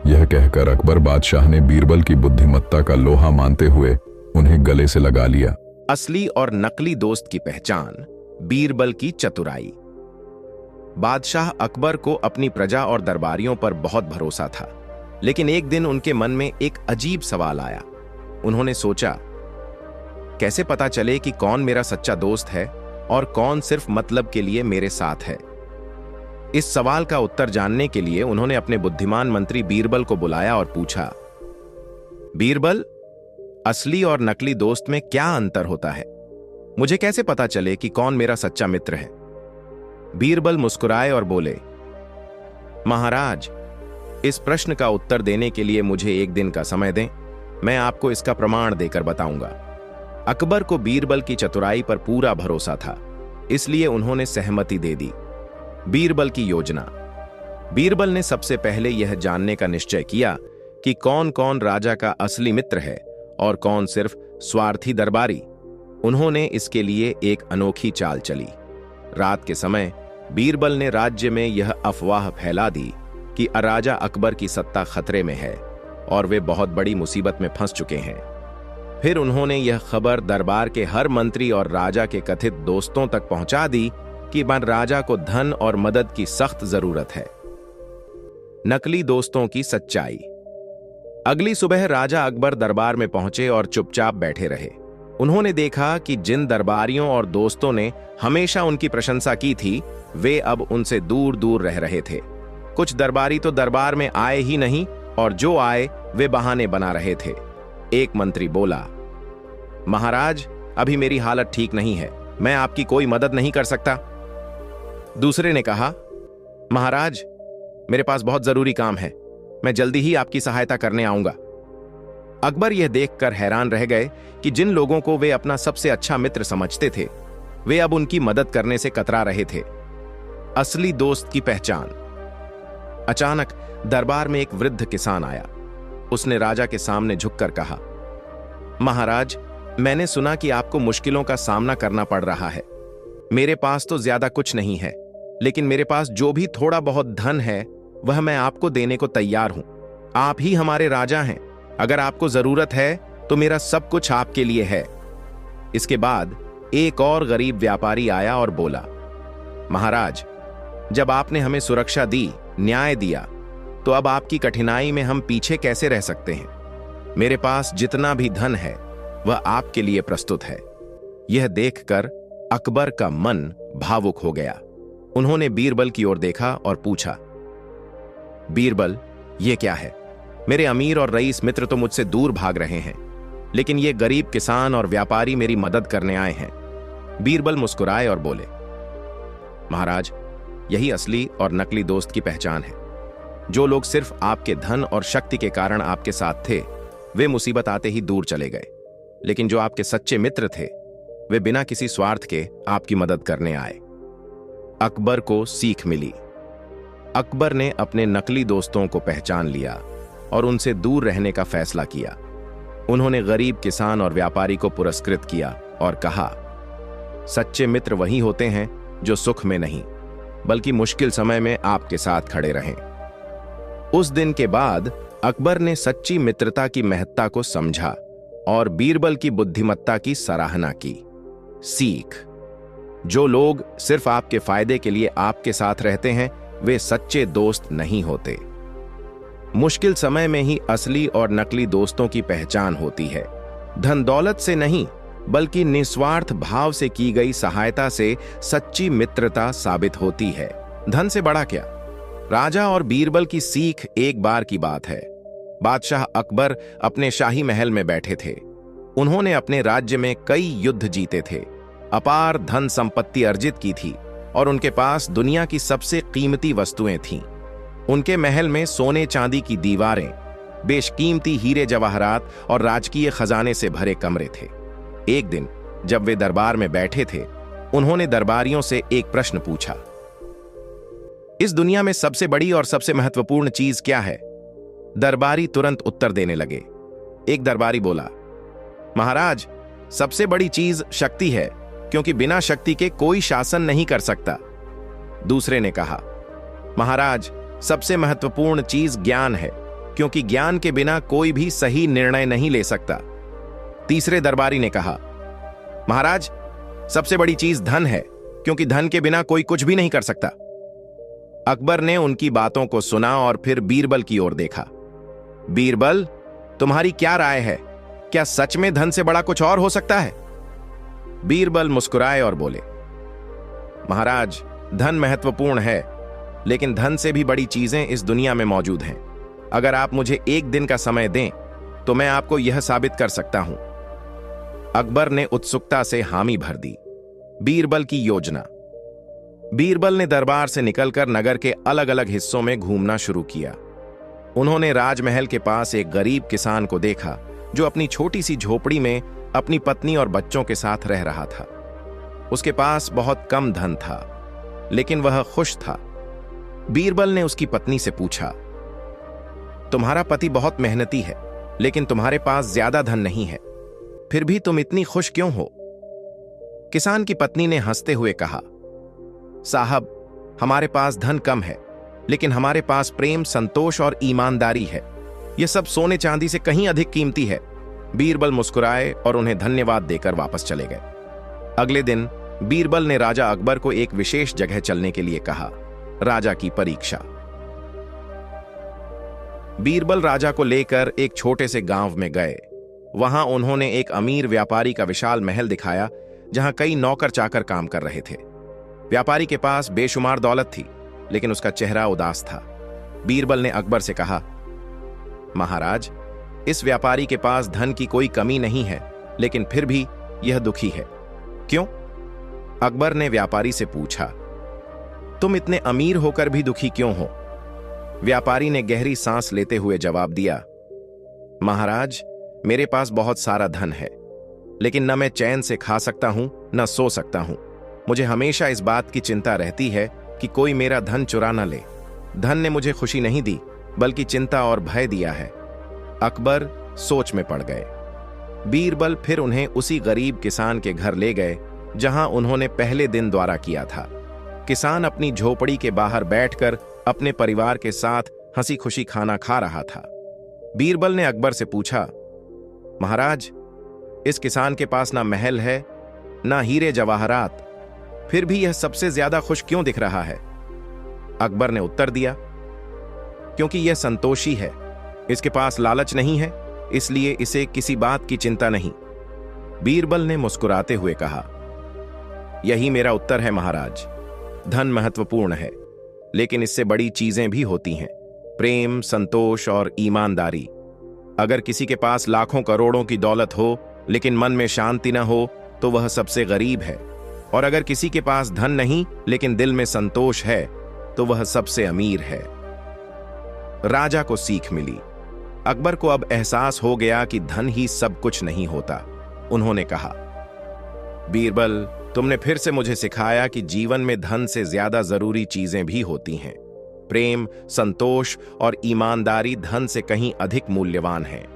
यह कहकर अकबर बादशाह ने बीरबल की बुद्धिमत्ता का लोहा मानते हुए उन्हें गले से लगा लिया। असली और नकली दोस्त की पहचान, बीरबल की चतुराई। बादशाह अकबर को अपनी प्रजा और दरबारियों पर बहुत भरोसा था, लेकिन एक दिन उनके मन में एक अजीब सवाल आया। उन्होंने सोचा, कैसे पता चले कि कौन मेरा सच्चा दोस्त है और कौन सिर्फ मतलब के लिए मेरे साथ है? इस सवाल का उत्तर जानने के लिए उन्होंने अपने बुद्धिमान मंत्री बीरबल को बुलाया और पूछा, बीरबल, असली और नकली दोस्त में क्या अंतर होता है? मुझे कैसे पता चले कि कौन मेरा सच्चा मित्र है? बीरबल मुस्कुराए और बोले, महाराज, इस प्रश्न का उत्तर देने के लिए मुझे एक दिन का समय दें, मैं आपको इसका प्रमाण देकर बताऊंगा। अकबर को बीरबल की चतुराई पर पूरा भरोसा था, इसलिए उन्होंने सहमति दे दी। बीरबल की योजना। बीरबल ने सबसे पहले यह जानने का निश्चय किया कि कौन कौन राजा का असली मित्र है और कौन सिर्फ स्वार्थी दरबारी। उन्होंने इसके लिए एक अनोखी चाल चली। रात के समय बीरबल ने राज्य में यह अफवाह फैला दी कि राजा अकबर की सत्ता खतरे में है और वे बहुत बड़ी मुसीबत में फंस चुके हैं। फिर उन्होंने यह खबर दरबार के हर मंत्री और राजा के कथित दोस्तों तक पहुंचा दी कि राजा को धन और मदद की सख्त जरूरत है। नकली दोस्तों की सच्चाई। अगली सुबह राजा अकबर दरबार में पहुंचे और चुपचाप बैठे रहे। उन्होंने देखा कि जिन दरबारियों और दोस्तों ने हमेशा उनकी प्रशंसा की थी, वे अब उनसे दूर दूर रह रहे थे। कुछ दरबारी तो दरबार में आए ही नहीं और जो आए वे बहाने बना रहे थे। एक मंत्री बोला, महाराज, अभी मेरी हालत ठीक नहीं है, मैं आपकी कोई मदद नहीं कर सकता। दूसरे ने कहा, महाराज, मेरे पास बहुत जरूरी काम है, मैं जल्दी ही आपकी सहायता करने आऊंगा। अकबर यह देखकर हैरान रह गए कि जिन लोगों को वे अपना सबसे अच्छा मित्र समझते थे, वे अब उनकी मदद करने से कतरा रहे थे। असली दोस्त की पहचान। अचानक दरबार में एक वृद्ध किसान आया। उसने राजा के सामने झुककर कहा, महाराज, मैंने सुना कि आपको मुश्किलों का सामना करना पड़ रहा है। मेरे पास तो ज्यादा कुछ नहीं है, लेकिन मेरे पास जो भी थोड़ा बहुत धन है वह मैं आपको देने को तैयार हूं। आप ही हमारे राजा हैं, अगर आपको जरूरत है तो मेरा सब कुछ आपके लिए है। इसके बाद एक और गरीब व्यापारी आया और बोला, महाराज, जब आपने हमें सुरक्षा दी, न्याय दिया, तो अब आपकी कठिनाई में हम पीछे कैसे रह सकते हैं। मेरे पास जितना भी धन है वह आपके लिए प्रस्तुत है। यह देखकर अकबर का मन भावुक हो गया। उन्होंने बीरबल की ओर देखा और पूछा, बीरबल, यह क्या है? मेरे अमीर और रईस मित्र तो मुझसे दूर भाग रहे हैं, लेकिन ये गरीब किसान और व्यापारी मेरी मदद करने आए हैं। बीरबल मुस्कुराए और बोले, महाराज, यही असली और नकली दोस्त की पहचान है। जो लोग सिर्फ आपके धन और शक्ति के कारण आपके साथ थे, वे मुसीबत आते ही दूर चले गए, लेकिन जो आपके सच्चे मित्र थे, वे बिना किसी स्वार्थ के आपकी मदद करने आए। अकबर को सीख मिली। अकबर ने अपने नकली दोस्तों को पहचान लिया और उनसे दूर रहने का फैसला किया। उन्होंने गरीब किसान और व्यापारी को पुरस्कृत किया और कहा, सच्चे मित्र वही होते हैं जो सुख में नहीं, बल्कि मुश्किल समय में आपके साथ खड़े रहें। उस दिन के बाद अकबर ने सच्ची मित्रता की महत्ता को समझा और बीरबल की बुद्धिमत्ता की सराहना की। सीख: जो लोग सिर्फ आपके फायदे के लिए आपके साथ रहते हैं, वे सच्चे दोस्त नहीं होते। मुश्किल समय में ही असली और नकली दोस्तों की पहचान होती है। धन दौलत से नहीं, बल्कि निस्वार्थ भाव से की गई सहायता से सच्ची मित्रता साबित होती है। धन से बड़ा क्या? राजा और बीरबल की सीख एक बार की बात है। बादशाह अकबर अपने शाही महल में बैठे थे। उन्होंने अपने राज्य में कई युद्ध जीते थे, अपार धन संपत्ति अर्जित की थी और उनके पास दुनिया की सबसे कीमती वस्तुएं थीं। उनके महल में सोने चांदी की दीवारें, बेशकीमती हीरे जवाहरात और राजकीय खजाने से भरे कमरे थे। एक दिन जब वे दरबार में बैठे थे, उन्होंने दरबारियों से एक प्रश्न पूछा, इस दुनिया में सबसे बड़ी और सबसे महत्वपूर्ण चीज क्या है? दरबारी तुरंत उत्तर देने लगे। एक दरबारी बोला, महाराज, सबसे बड़ी चीज शक्ति है, क्योंकि बिना शक्ति के कोई शासन नहीं कर सकता। दूसरे ने कहा, महाराज, सबसे महत्वपूर्ण चीज ज्ञान है, क्योंकि ज्ञान के बिना कोई भी सही निर्णय नहीं ले सकता। तीसरे दरबारी ने कहा, महाराज, सबसे बड़ी चीज धन है, क्योंकि धन के बिना कोई कुछ भी नहीं कर सकता। अकबर ने उनकी बातों को सुना और फिर बीरबल की ओर देखा। बीरबल, तुम्हारी क्या राय है? क्या सच में धन से बड़ा कुछ और हो सकता है? बीरबल मुस्कुराए और बोले, महाराज, धन महत्वपूर्ण है, लेकिन धन से भी बड़ी चीजें इस दुनिया में मौजूद हैं। अगर आप मुझे एक दिन का समय दें तो मैं आपको यह साबित कर सकता हूं। अकबर ने उत्सुकता से हामी भर दी। बीरबल की योजना। बीरबल ने दरबार से निकलकर नगर के अलग अलग हिस्सों में घूमना शुरू किया। उन्होंने राजमहल के पास एक गरीब किसान को देखा जो अपनी छोटी सी झोपड़ी में अपनी पत्नी और बच्चों के साथ रह रहा था। उसके पास बहुत कम धन था, लेकिन वह खुश था। बीरबल ने उसकी पत्नी से पूछा, तुम्हारा पति बहुत मेहनती है, लेकिन तुम्हारे पास ज्यादा धन नहीं है, फिर भी तुम इतनी खुश क्यों हो? किसान की पत्नी ने हंसते हुए कहा, साहब, हमारे पास धन कम है, लेकिन हमारे पास प्रेम, संतोष और ईमानदारी है। यह सब सोने चांदी से कहीं अधिक कीमती है। बीरबल मुस्कुराए और उन्हें धन्यवाद देकर वापस चले गए। अगले दिन बीरबल ने राजा अकबर को एक विशेष जगह चलने के लिए कहा, राजा की परीक्षा। बीरबल राजा को लेकर एक छोटे से गांव में गए। वहां उन्होंने एक अमीर व्यापारी का विशाल महल दिखाया, जहां कई नौकर चाकर काम कर रहे थे। व्यापारी के पास बेशुमार दौलत थी, लेकिन उसका चेहरा उदास था। बीरबल ने अकबर से कहा, महाराज, इस व्यापारी के पास धन की कोई कमी नहीं है, लेकिन फिर भी यह दुखी है। क्यों? अकबर ने व्यापारी से पूछा, तुम इतने अमीर होकर भी दुखी क्यों हो? व्यापारी ने गहरी सांस लेते हुए जवाब दिया, महाराज, मेरे पास बहुत सारा धन है, लेकिन न मैं चैन से खा सकता हूं न सो सकता हूं। मुझे हमेशा इस बात की चिंता रहती है कि कोई मेरा धन चुरा न ले। धन ने मुझे खुशी नहीं दी, बल्कि चिंता और भय दिया है। अकबर सोच में पड़ गए। बीरबल फिर उन्हें उसी गरीब किसान के घर ले गए जहां उन्होंने पहले दिन दौरा किया था। किसान अपनी झोपड़ी के बाहर बैठकर अपने परिवार के साथ हंसी खुशी खाना खा रहा था। बीरबल ने अकबर से पूछा, महाराज, इस किसान के पास ना महल है ना हीरे जवाहरात, फिर भी यह सबसे ज्यादा खुश क्यों दिख रहा है? अकबर ने उत्तर दिया, क्योंकि यह संतोषी है, इसके पास लालच नहीं है, इसलिए इसे किसी बात की चिंता नहीं। बीरबल ने मुस्कुराते हुए कहा, यही मेरा उत्तर है महाराज। धन महत्वपूर्ण है, लेकिन इससे बड़ी चीजें भी होती हैं, प्रेम, संतोष और ईमानदारी। अगर किसी के पास लाखों करोड़ों की दौलत हो लेकिन मन में शांति न हो तो वह सबसे गरीब है, और अगर किसी के पास धन नहीं लेकिन दिल में संतोष है तो वह सबसे अमीर है। राजा को सीख मिली। अकबर को अब एहसास हो गया कि धन ही सब कुछ नहीं होता। उन्होंने कहा, बीरबल, तुमने फिर से मुझे सिखाया कि जीवन में धन से ज्यादा जरूरी चीजें भी होती हैं। प्रेम, संतोष और ईमानदारी धन से कहीं अधिक मूल्यवान हैं।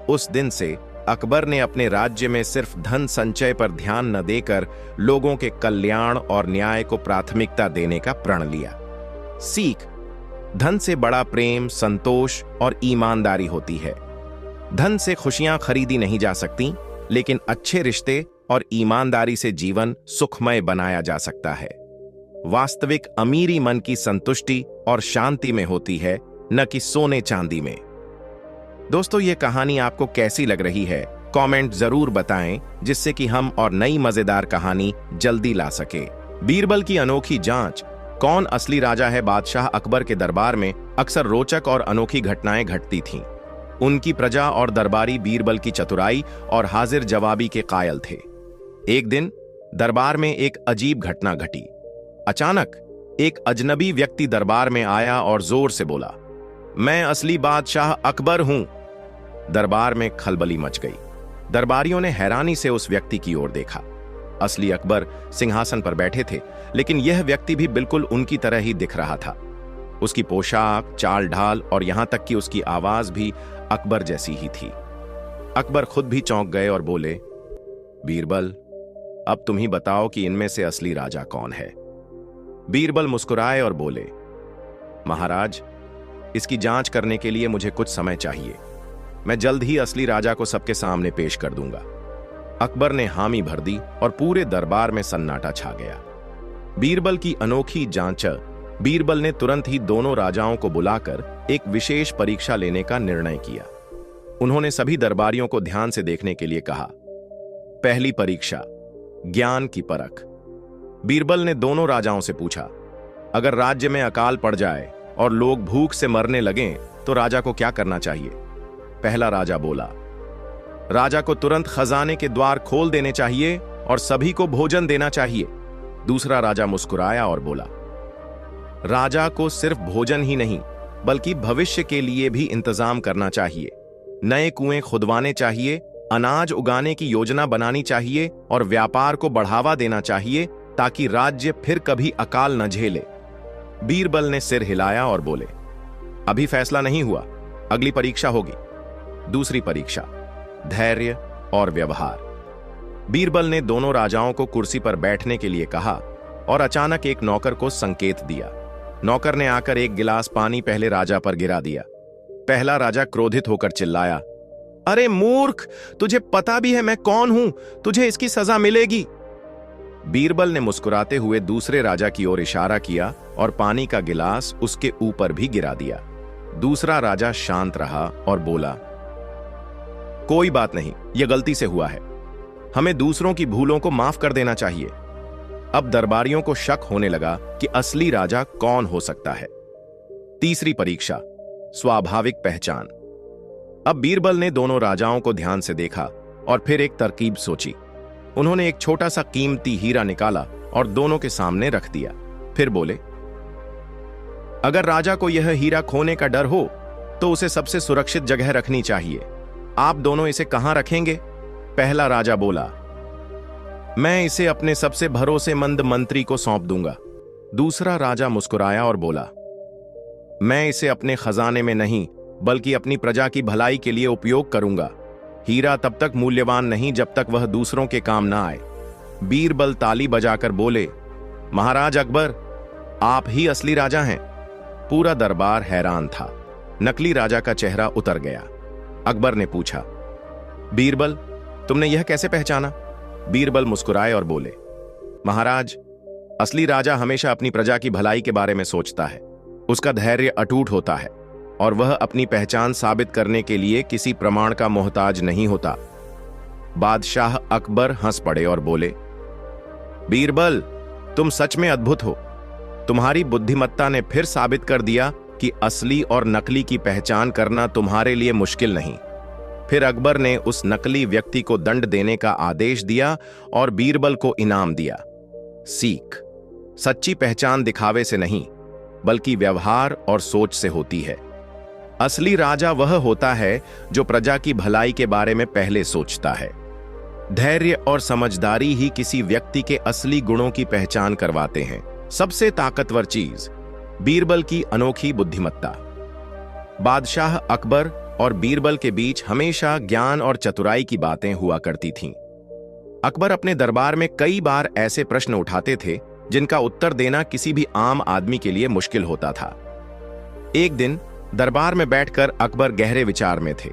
उस दिन से अकबर ने अपने राज्य में सिर्फ धन संचय पर ध्यान न देकर लोगों के कल्याण और न्याय को प्राथमिकता देने का प्रण लिया। सीख: धन से बड़ा प्रेम, संतोष और ईमानदारी होती है। धन से खुशियां खरीदी नहीं जा सकती, लेकिन अच्छे रिश्ते और ईमानदारी से जीवन सुखमय बनाया जा सकता है। वास्तविक अमीरी मन की संतुष्टि और शांति में होती है, न कि सोने चांदी में। दोस्तों, ये कहानी आपको कैसी लग रही है? कमेंट जरूर बताएं, जिससे कि हम और नई मजेदार कहानी जल्दी ला सके। बीरबल की अनोखी जांच, कौन असली राजा है? बादशाह अकबर के दरबार में अक्सर रोचक और अनोखी घटनाएं घटती थीं। उनकी प्रजा और दरबारी बीरबल की चतुराई और हाजिर जवाबी के कायल थे। एक दिन दरबार में एक अजीब घटना घटी। अचानक एक अजनबी व्यक्ति दरबार में आया और जोर से बोला, मैं असली बादशाह अकबर हूं। दरबार में खलबली मच गई। दरबारियों ने हैरानी से उस व्यक्ति की ओर देखा। असली अकबर सिंहासन पर बैठे थे, लेकिन यह व्यक्ति भी बिल्कुल उनकी तरह ही दिख रहा था। उसकी पोशाक, चाल ढाल और यहां तक कि उसकी आवाज भी अकबर जैसी ही थी। अकबर खुद भी चौंक गए और बोले, बीरबल, अब तुम ही बताओ कि इनमें से असली राजा कौन है? बीरबल मुस्कुराए और बोले, महाराज, इसकी जांच करने के लिए मुझे कुछ समय चाहिए। मैं जल्द ही असली राजा को सबके सामने पेश कर दूंगा। अकबर ने हामी भर दी और पूरे दरबार में सन्नाटा छा गया। बीरबल की अनोखी जांच। बीरबल ने तुरंत ही दोनों राजाओं को बुलाकर एक विशेष परीक्षा लेने का निर्णय किया। उन्होंने सभी दरबारियों को ध्यान से देखने के लिए कहा। पहली परीक्षा, ज्ञान की परख। बीरबल ने दोनों राजाओं से पूछा, अगर राज्य में अकाल पड़ जाए और लोग भूख से मरने लगें तो राजा को क्या करना चाहिए? पहला राजा बोला, राजा को तुरंत खजाने के द्वार खोल देने चाहिए और सभी को भोजन देना चाहिए। दूसरा राजा मुस्कुराया और बोला, राजा को सिर्फ भोजन ही नहीं बल्कि भविष्य के लिए भी इंतजाम करना चाहिए। नए कुएं खुदवाने चाहिए, अनाज उगाने की योजना बनानी चाहिए और व्यापार को बढ़ावा देना चाहिए ताकि राज्य फिर कभी अकाल न झेले। बीरबल ने सिर हिलाया और बोले, अभी फैसला नहीं हुआ, अगली परीक्षा होगी। दूसरी परीक्षा, धैर्य और व्यवहार। बीरबल ने दोनों राजाओं को कुर्सी पर बैठने के लिए कहा और अचानक एक नौकर को संकेत दिया। नौकर ने आकर एक गिलास पानी पहले राजा पर गिरा दिया। पहला राजा क्रोधित होकर चिल्लाया, अरे मूर्ख, तुझे पता भी है मैं कौन हूं, तुझे इसकी सजा मिलेगी। बीरबल ने मुस्कुराते हुए दूसरे राजा की ओर इशारा किया और पानी का गिलास उसके ऊपर भी गिरा दिया। दूसरा राजा शांत रहा और बोला, कोई बात नहीं, यह गलती से हुआ है, हमें दूसरों की भूलों को माफ कर देना चाहिए। अब दरबारियों को शक होने लगा कि असली राजा कौन हो सकता है। तीसरी परीक्षा, स्वाभाविक पहचान। अब बीरबल ने दोनों राजाओं को ध्यान से देखा और फिर एक तरकीब सोची। उन्होंने एक छोटा सा कीमती हीरा निकाला और दोनों के सामने रख दिया। फिर बोले, अगर राजा को यह हीरा खोने का डर हो तो उसे सबसे सुरक्षित जगह रखनी चाहिए। आप दोनों इसे कहां रखेंगे? पहला राजा बोला, मैं इसे अपने सबसे भरोसेमंद मंत्री को सौंप दूंगा। दूसरा राजा मुस्कुराया और बोला, मैं इसे अपने खजाने में नहीं बल्कि अपनी प्रजा की भलाई के लिए उपयोग करूंगा। हीरा तब तक मूल्यवान नहीं जब तक वह दूसरों के काम ना आए। बीरबल ताली बजाकर बोले, महाराज अकबर, आप ही असली राजा हैं। पूरा दरबार हैरान था। नकली राजा का चेहरा उतर गया। अकबर ने पूछा, बीरबल, तुमने यह कैसे पहचाना? बीरबल मुस्कुराए और बोले, महाराज, असली राजा हमेशा अपनी प्रजा की भलाई के बारे में सोचता है। उसका धैर्य अटूट होता है और वह अपनी पहचान साबित करने के लिए किसी प्रमाण का मोहताज नहीं होता। बादशाह अकबर हंस पड़े और बोले, बीरबल, तुम सच में अद्भुत हो। तुम्हारी बुद्धिमत्ता ने फिर साबित कर दिया कि असली और नकली की पहचान करना तुम्हारे लिए मुश्किल नहीं। फिर अकबर ने उस नकली व्यक्ति को दंड देने का आदेश दिया और बीरबल को इनाम दिया। सीख, सच्ची पहचान दिखावे से नहीं बल्कि व्यवहार और सोच से होती है। असली राजा वह होता है जो प्रजा की भलाई के बारे में पहले सोचता है। धैर्य और समझदारी ही किसी व्यक्ति के असली गुणों की पहचान करवाते हैं। सबसे ताकतवर चीज, बीरबल की अनोखी बुद्धिमत्ता। बादशाह अकबर और बीरबल के बीच हमेशा ज्ञान और चतुराई की बातें हुआ करती थीं। अकबर अपने दरबार में कई बार ऐसे प्रश्न उठाते थे जिनका उत्तर देना किसी भी आम आदमी के लिए मुश्किल होता था। एक दिन दरबार में बैठकर अकबर गहरे विचार में थे।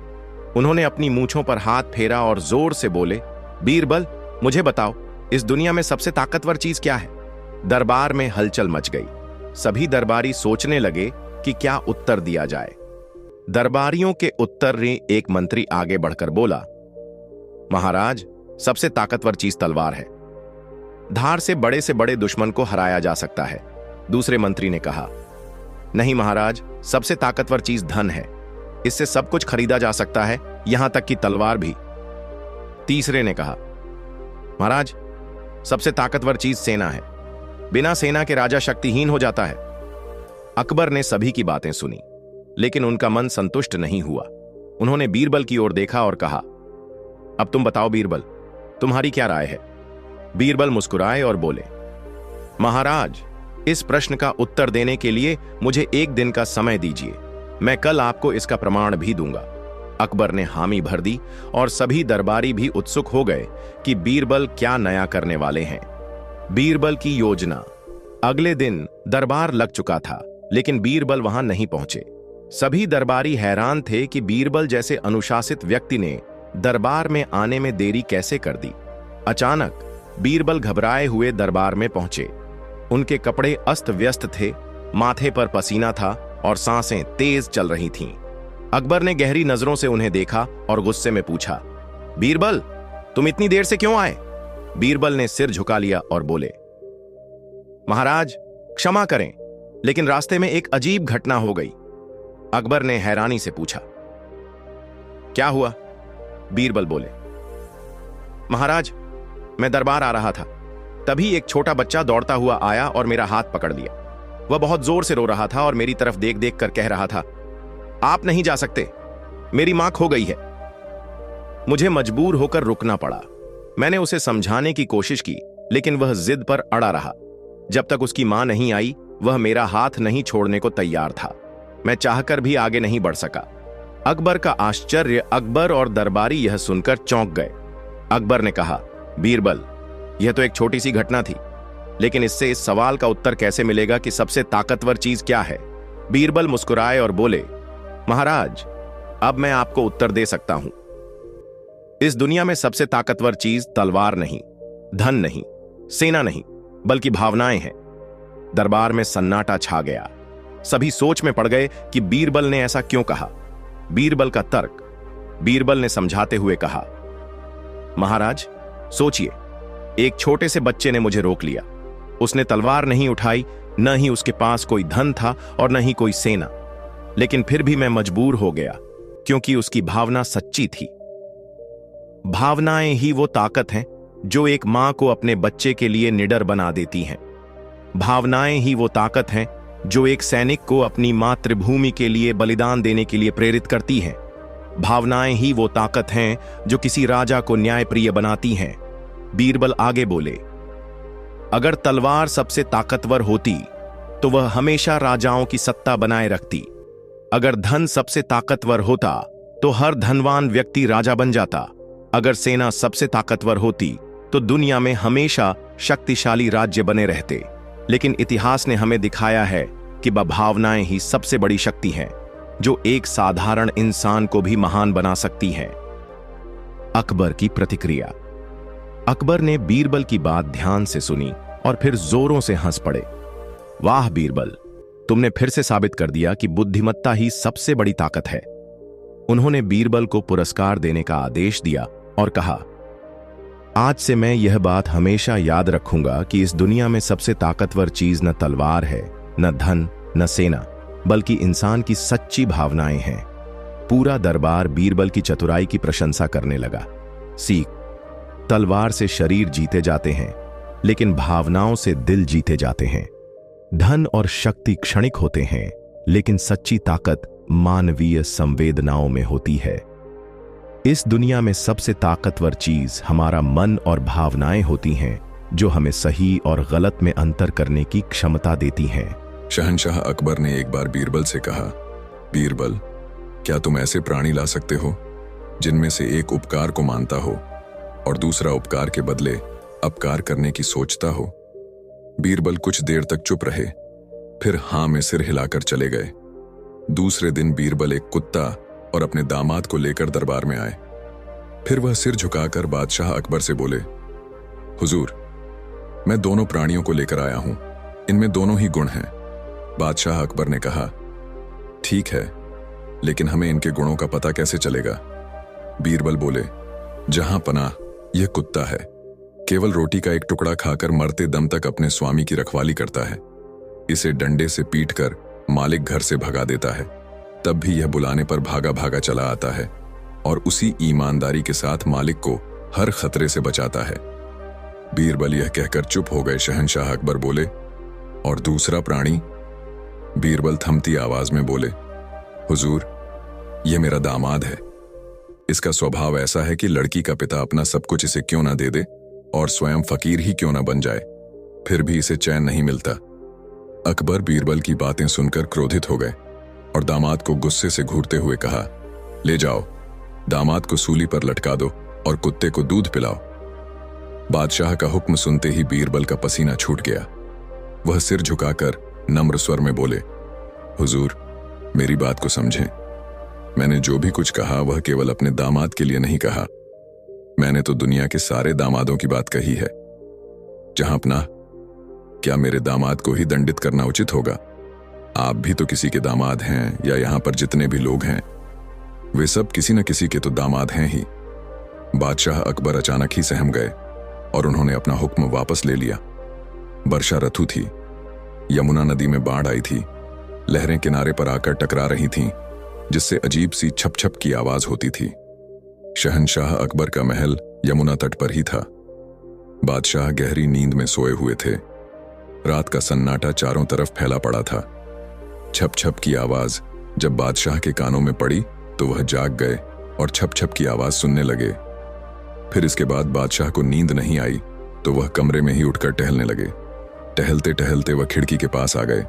उन्होंने अपनी मूंछों पर हाथ फेरा और जोर से बोले, बीरबल, मुझे बताओ, इस दुनिया में सबसे ताकतवर चीज क्या है? दरबार में हलचल मच गई। सभी दरबारी सोचने लगे कि क्या उत्तर दिया जाए। दरबारियों के उत्तर ने एक मंत्री आगे बढ़कर बोला, महाराज, सबसे ताकतवर चीज तलवार है। धार से बड़े दुश्मन को हराया जा सकता है। दूसरे मंत्री ने कहा, नहीं महाराज, सबसे ताकतवर चीज धन है। इससे सब कुछ खरीदा जा सकता है, यहां तक कि तलवार भी। तीसरे ने कहा, महाराज, सबसे ताकतवर चीज सेना है। बिना सेना के राजा शक्तिहीन हो जाता है। अकबर ने सभी की बातें सुनी, लेकिन उनका मन संतुष्ट नहीं हुआ। उन्होंने बीरबल की ओर देखा और कहा, अब तुम बताओ बीरबल, तुम्हारी क्या राय है? बीरबल मुस्कुराए और बोले, महाराज, इस प्रश्न का उत्तर देने के लिए मुझे एक दिन का समय दीजिए। मैं कल आपको इसका प्रमाण भी दूंगा। अकबर ने हामी भर दी और सभी दरबारी भी उत्सुक हो गए कि बीरबल क्या नया करने वाले हैं। बीरबल की योजना। अगले दिन दरबार लग चुका था, लेकिन बीरबल वहां नहीं पहुंचे। सभी दरबारी हैरान थे कि बीरबल जैसे अनुशासित व्यक्ति ने दरबार में आने में देरी कैसे कर दी। अचानक बीरबल घबराए हुए दरबार में पहुंचे। उनके कपड़े अस्त व्यस्त थे, माथे पर पसीना था और सांसें तेज चल रही थीं। अकबर ने गहरी नजरों से उन्हें देखा और गुस्से में पूछा, बीरबल, तुम इतनी देर से क्यों आए? बीरबल ने सिर झुका लिया और बोले, महाराज, क्षमा करें, लेकिन रास्ते में एक अजीब घटना हो गई। अकबर ने हैरानी से पूछा, क्या हुआ? बीरबल बोले, महाराज, मैं दरबार आ रहा था, तभी एक छोटा बच्चा दौड़ता हुआ आया और मेरा हाथ पकड़ लिया। वह बहुत जोर से रो रहा था और मेरी तरफ देख देख कर कह रहा था, आप नहीं जा सकते, मेरी मां खो गई है। मुझे मजबूर होकर रुकना पड़ा। मैंने उसे समझाने की कोशिश की, लेकिन वह जिद पर अड़ा रहा। जब तक उसकी मां नहीं आई, वह मेरा हाथ नहीं छोड़ने को तैयार था। मैं चाहकर भी आगे नहीं बढ़ सका। अकबर का आश्चर्य, अकबर और दरबारी यह सुनकर चौंक गए। अकबर ने कहा, बीरबल, यह तो एक छोटी सी घटना थी, लेकिन इससे इस सवाल का उत्तर कैसे मिलेगा कि सबसे ताकतवर चीज क्या है? बीरबल मुस्कुराए और बोले, महाराज, अब मैं आपको उत्तर दे सकता हूं। इस दुनिया में सबसे ताकतवर चीज तलवार नहीं, धन नहीं, सेना नहीं, बल्कि भावनाएं हैं। दरबार में सन्नाटा छा गया। सभी सोच में पड़ गए कि बीरबल ने ऐसा क्यों कहा। बीरबल का तर्क। बीरबल ने समझाते हुए कहा, महाराज, सोचिए, एक छोटे से बच्चे ने मुझे रोक लिया। उसने तलवार नहीं उठाई, न ही उसके पास कोई धन था और न ही कोई सेना, लेकिन फिर भी मैं मजबूर हो गया, क्योंकि उसकी भावना सच्ची थी। भावनाएं ही वो ताकत हैं जो एक मां को अपने बच्चे के लिए निडर बना देती हैं। भावनाएं ही वो ताकत हैं जो एक सैनिक को अपनी मातृभूमि के लिए बलिदान देने के लिए प्रेरित करती हैं। भावनाएं ही वो ताकत हैं जो किसी राजा को न्यायप्रिय बनाती हैं। बीरबल आगे बोले, अगर तलवार सबसे ताकतवर होती तो वह हमेशा राजाओं की सत्ता बनाए रखती। अगर धन सबसे ताकतवर होता तो हर धनवान व्यक्ति राजा बन जाता। अगर सेना सबसे ताकतवर होती तो दुनिया में हमेशा शक्तिशाली राज्य बने रहते। लेकिन इतिहास ने हमें दिखाया है कि भावनाएं ही सबसे बड़ी शक्ति हैं, जो एक साधारण इंसान को भी महान बना सकती हैं। अकबर की प्रतिक्रिया। अकबर ने बीरबल की बात ध्यान से सुनी और फिर जोरों से हंस पड़े। वाह बीरबल, तुमने फिर से साबित कर दिया कि बुद्धिमत्ता ही सबसे बड़ी ताकत है। उन्होंने बीरबल को पुरस्कार देने का आदेश दिया और कहा, आज से मैं यह बात हमेशा याद रखूंगा कि इस दुनिया में सबसे ताकतवर चीज न तलवार है, न धन, न सेना, बल्कि इंसान की सच्ची भावनाएं हैं। पूरा दरबार बीरबल की चतुराई की प्रशंसा करने लगा। सीख, तलवार से शरीर जीते जाते हैं, लेकिन भावनाओं से दिल जीते जाते हैं। धन और शक्ति क्षणिक होते हैं, लेकिन सच्ची ताकत मानवीय संवेदनाओं में होती है। इस दुनिया में सबसे ताकतवर चीज हमारा मन और भावनाएं होती हैं, जो हमें सही और गलत में अंतर करने की क्षमता देती हैं। शहंशाह अकबर ने एक बार बीरबल से कहा, बीरबल, क्या तुम ऐसे प्राणी ला सकते हो जिनमें से एक उपकार को मानता हो और दूसरा उपकार के बदले अपकार करने की सोचता हो? बीरबल कुछ देर तक चुप रहे, फिर हां में सिर हिलाकर चले गए। दूसरे दिन बीरबल एक कुत्ता और अपने दामाद को लेकर दरबार में आए। फिर वह सिर झुकाकर बादशाह अकबर से बोले, हुजूर, मैं दोनों प्राणियों को लेकर आया हूं, इनमें दोनों ही गुण हैं। बादशाह अकबर ने कहा, ठीक है, लेकिन हमें इनके गुणों का पता कैसे चलेगा? बीरबल बोले, जहां पनाह, यह कुत्ता है, केवल रोटी का एक टुकड़ा खाकर मरते दम तक अपने स्वामी की रखवाली करता है। इसे डंडे से पीटकर मालिक घर से भगा देता है, तब भी यह बुलाने पर भागा भागा चला आता है और उसी ईमानदारी के साथ मालिक को हर खतरे से बचाता है। बीरबल यह कहकर चुप हो गए। शहंशाह अकबर बोले, और दूसरा प्राणी? बीरबल थमती आवाज में बोले, हुजूर, यह मेरा दामाद है। इसका स्वभाव ऐसा है कि लड़की का पिता अपना सब कुछ इसे क्यों ना दे दे और स्वयं फकीर ही क्यों ना बन जाए, फिर भी इसे चैन नहीं मिलता। अकबर बीरबल की बातें सुनकर क्रोधित हो गए और दामाद को गुस्से से घूरते हुए कहा, ले जाओ, दामाद को सूली पर लटका दो और कुत्ते को दूध पिलाओ। बादशाह का हुक्म सुनते ही बीरबल का पसीना छूट गया। वह सिर झुकाकर नम्र स्वर में बोले, हुजूर, मेरी बात को समझें। मैंने जो भी कुछ कहा वह केवल अपने दामाद के लिए नहीं कहा, मैंने तो दुनिया के सारे दामादों की बात कही है। जहां अपना, क्या मेरे दामाद को ही दंडित करना उचित होगा? आप भी तो किसी के दामाद हैं, या यहां पर जितने भी लोग हैं वे सब किसी न किसी के तो दामाद हैं ही। बादशाह अकबर अचानक ही सहम गए और उन्होंने अपना हुक्म वापस ले लिया। वर्षा ऋतु थी, यमुना नदी में बाढ़ आई थी, लहरें किनारे पर आकर टकरा रही थीं, जिससे अजीब सी छप छप की आवाज होती थी। शहंशाह अकबर का महल यमुना तट पर ही था। बादशाह गहरी नींद में सोए हुए थे। रात का सन्नाटा चारों तरफ फैला पड़ा था। छप छप की आवाज जब बादशाह के कानों में पड़ी तो वह जाग गए और छप छप की आवाज सुनने लगे। फिर इसके बाद बादशाह को नींद नहीं आई तो वह कमरे में ही उठकर टहलने लगे। टहलते टहलते वह खिड़की के पास आ गए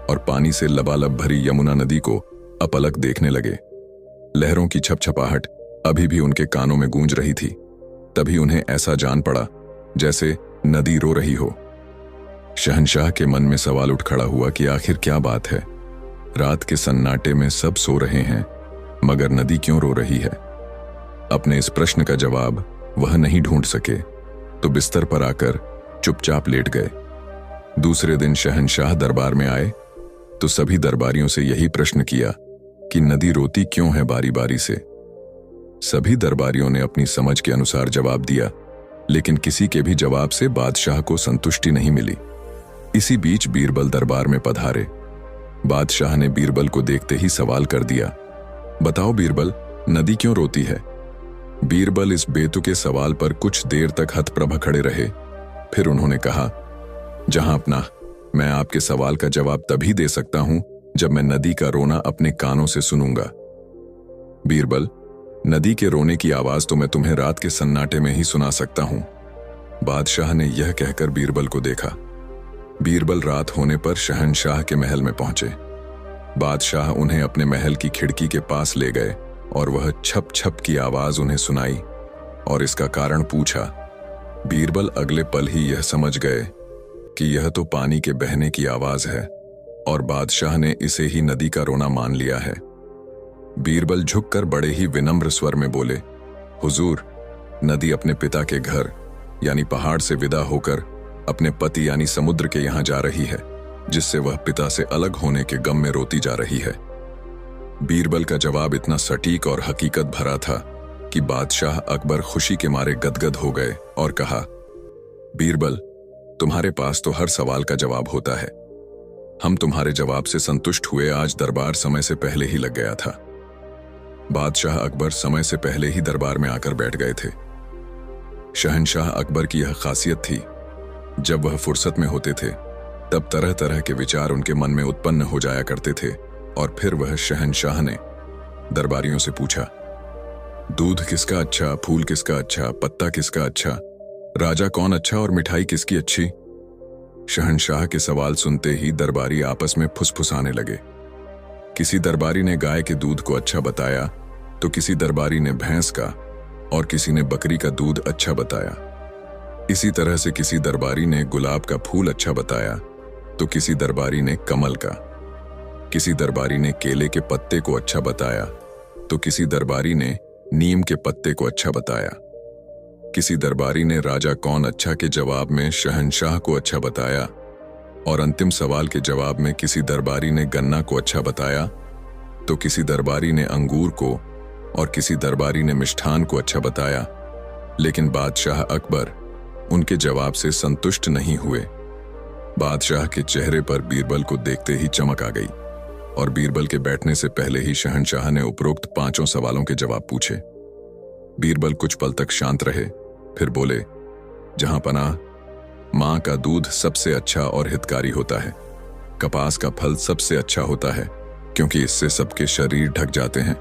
और पानी से लबालब भरी यमुना नदी को अपलक देखने लगे। लहरों की छपछपाहट अभी भी उनके कानों में गूंज रही थी। तभी उन्हें ऐसा जान पड़ा जैसे नदी रो रही हो। शहंशाह के मन में सवाल उठ खड़ा हुआ कि आखिर क्या बात है? रात के सन्नाटे में सब सो रहे हैं, मगर नदी क्यों रो रही है? अपने इस प्रश्न का जवाब वह नहीं ढूंढ सके तो बिस्तर पर आकर चुपचाप लेट गए। दूसरे दिन शहंशाह दरबार में आए तो सभी दरबारियों से यही प्रश्न किया कि नदी रोती क्यों है बारी बारी से। सभी दरबारियों ने अपनी समझ के अनुसार जवाब दिया, लेकिन किसी के भी जवाब से बादशाह को संतुष्टि नहीं मिली। इसी बीच बीरबल दरबार में पधारे। बादशाह ने बीरबल को देखते ही सवाल कर दिया, बताओ बीरबल, नदी क्यों रोती है? बीरबल इस बेतुके सवाल पर कुछ देर तक हतप्रभ खड़े रहे। फिर उन्होंने कहा, जहां अपना, मैं आपके सवाल का जवाब तभी दे सकता हूं जब मैं नदी का रोना अपने कानों से सुनूंगा। बीरबल, नदी के रोने की आवाज तो मैं तुम्हें रात के सन्नाटे में ही सुना सकता हूं। बादशाह ने यह कहकर बीरबल को देखा। बीरबल रात होने पर शहंशाह के महल में पहुंचे। बादशाह उन्हें अपने महल की खिड़की के पास ले गए और वह छप छप की आवाज उन्हें सुनाई और इसका कारण पूछा। बीरबल अगले पल ही यह समझ गए कि यह तो पानी के बहने की आवाज है और बादशाह ने इसे ही नदी का रोना मान लिया है। बीरबल झुककर बड़े ही विनम्र स्वर में बोले, हुजूर, नदी अपने पिता के घर यानी पहाड़ से विदा होकर अपने पति यानी समुद्र के यहां जा रही है, जिससे वह पिता से अलग होने के गम में रोती जा रही है। बीरबल का जवाब इतना सटीक और हकीकत भरा था कि बादशाह अकबर खुशी के मारे गदगद हो गए और कहा, बीरबल, तुम्हारे पास तो हर सवाल का जवाब होता है। हम तुम्हारे जवाब से संतुष्ट हुए। आज दरबार समय से पहले ही लग गया था। बादशाह अकबर समय से पहले ही दरबार में आकर बैठ गए थे। शहंशाह अकबर की यह खासियत थी, जब वह फुर्सत में होते थे तब तरह तरह के विचार उनके मन में उत्पन्न हो जाया करते थे और फिर वह शहंशाह ने दरबारियों से पूछा, दूध किसका अच्छा, फूल किसका अच्छा, पत्ता किसका अच्छा, राजा कौन अच्छा और मिठाई किसकी अच्छी? शहंशाह के सवाल सुनते ही दरबारी आपस में फुसफुसाने लगे। किसी दरबारी ने गाय के दूध को अच्छा बताया तो किसी दरबारी ने भैंस का और किसी ने बकरी का दूध अच्छा बताया। इसी तरह से किसी दरबारी ने गुलाब का फूल अच्छा बताया तो किसी दरबारी ने कमल का, किसी दरबारी ने केले के पत्ते को अच्छा बताया तो किसी दरबारी ने नीम के पत्ते को अच्छा बताया। किसी दरबारी ने राजा कौन अच्छा के जवाब में शहंशाह को अच्छा बताया और अंतिम सवाल के जवाब में किसी दरबारी ने गन्ना को अच्छा बताया तो किसी दरबारी ने अंगूर को और किसी दरबारी ने मिष्ठान को अच्छा बताया। लेकिन बादशाह अकबर उनके जवाब से संतुष्ट नहीं हुए। बादशाह के चेहरे पर बीरबल को देखते ही चमक आ गई और बीरबल के बैठने से पहले ही शहंशाह ने उपरोक्त 5 सवालों के जवाब पूछे। बीरबल कुछ पल तक शांत रहे, फिर बोले, जहां पनाह, मां का दूध सबसे अच्छा और हितकारी होता है। कपास का फल सबसे अच्छा होता है क्योंकि इससे सबके शरीर ढक जाते हैं।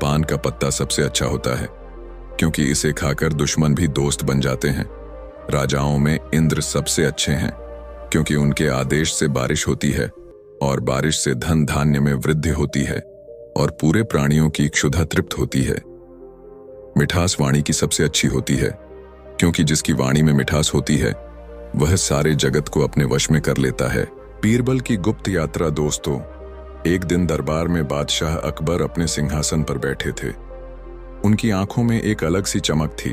पान का पत्ता सबसे अच्छा होता है क्योंकि इसे खाकर दुश्मन भी दोस्त बन जाते हैं। राजाओं में इंद्र सबसे अच्छे हैं क्योंकि उनके आदेश से बारिश होती है और बारिश से धन धान्य में वृद्धि होती है और पूरे प्राणियों की क्षुधा तृप्त होती है। मिठास वाणी की सबसे अच्छी होती है क्योंकि जिसकी वाणी में मिठास होती है वह सारे जगत को अपने वश में कर लेता है। बीरबल की गुप्त यात्रा। दोस्तों, एक दिन दरबार में बादशाह अकबर अपने सिंहासन पर बैठे थे। उनकी आंखों में एक अलग सी चमक थी।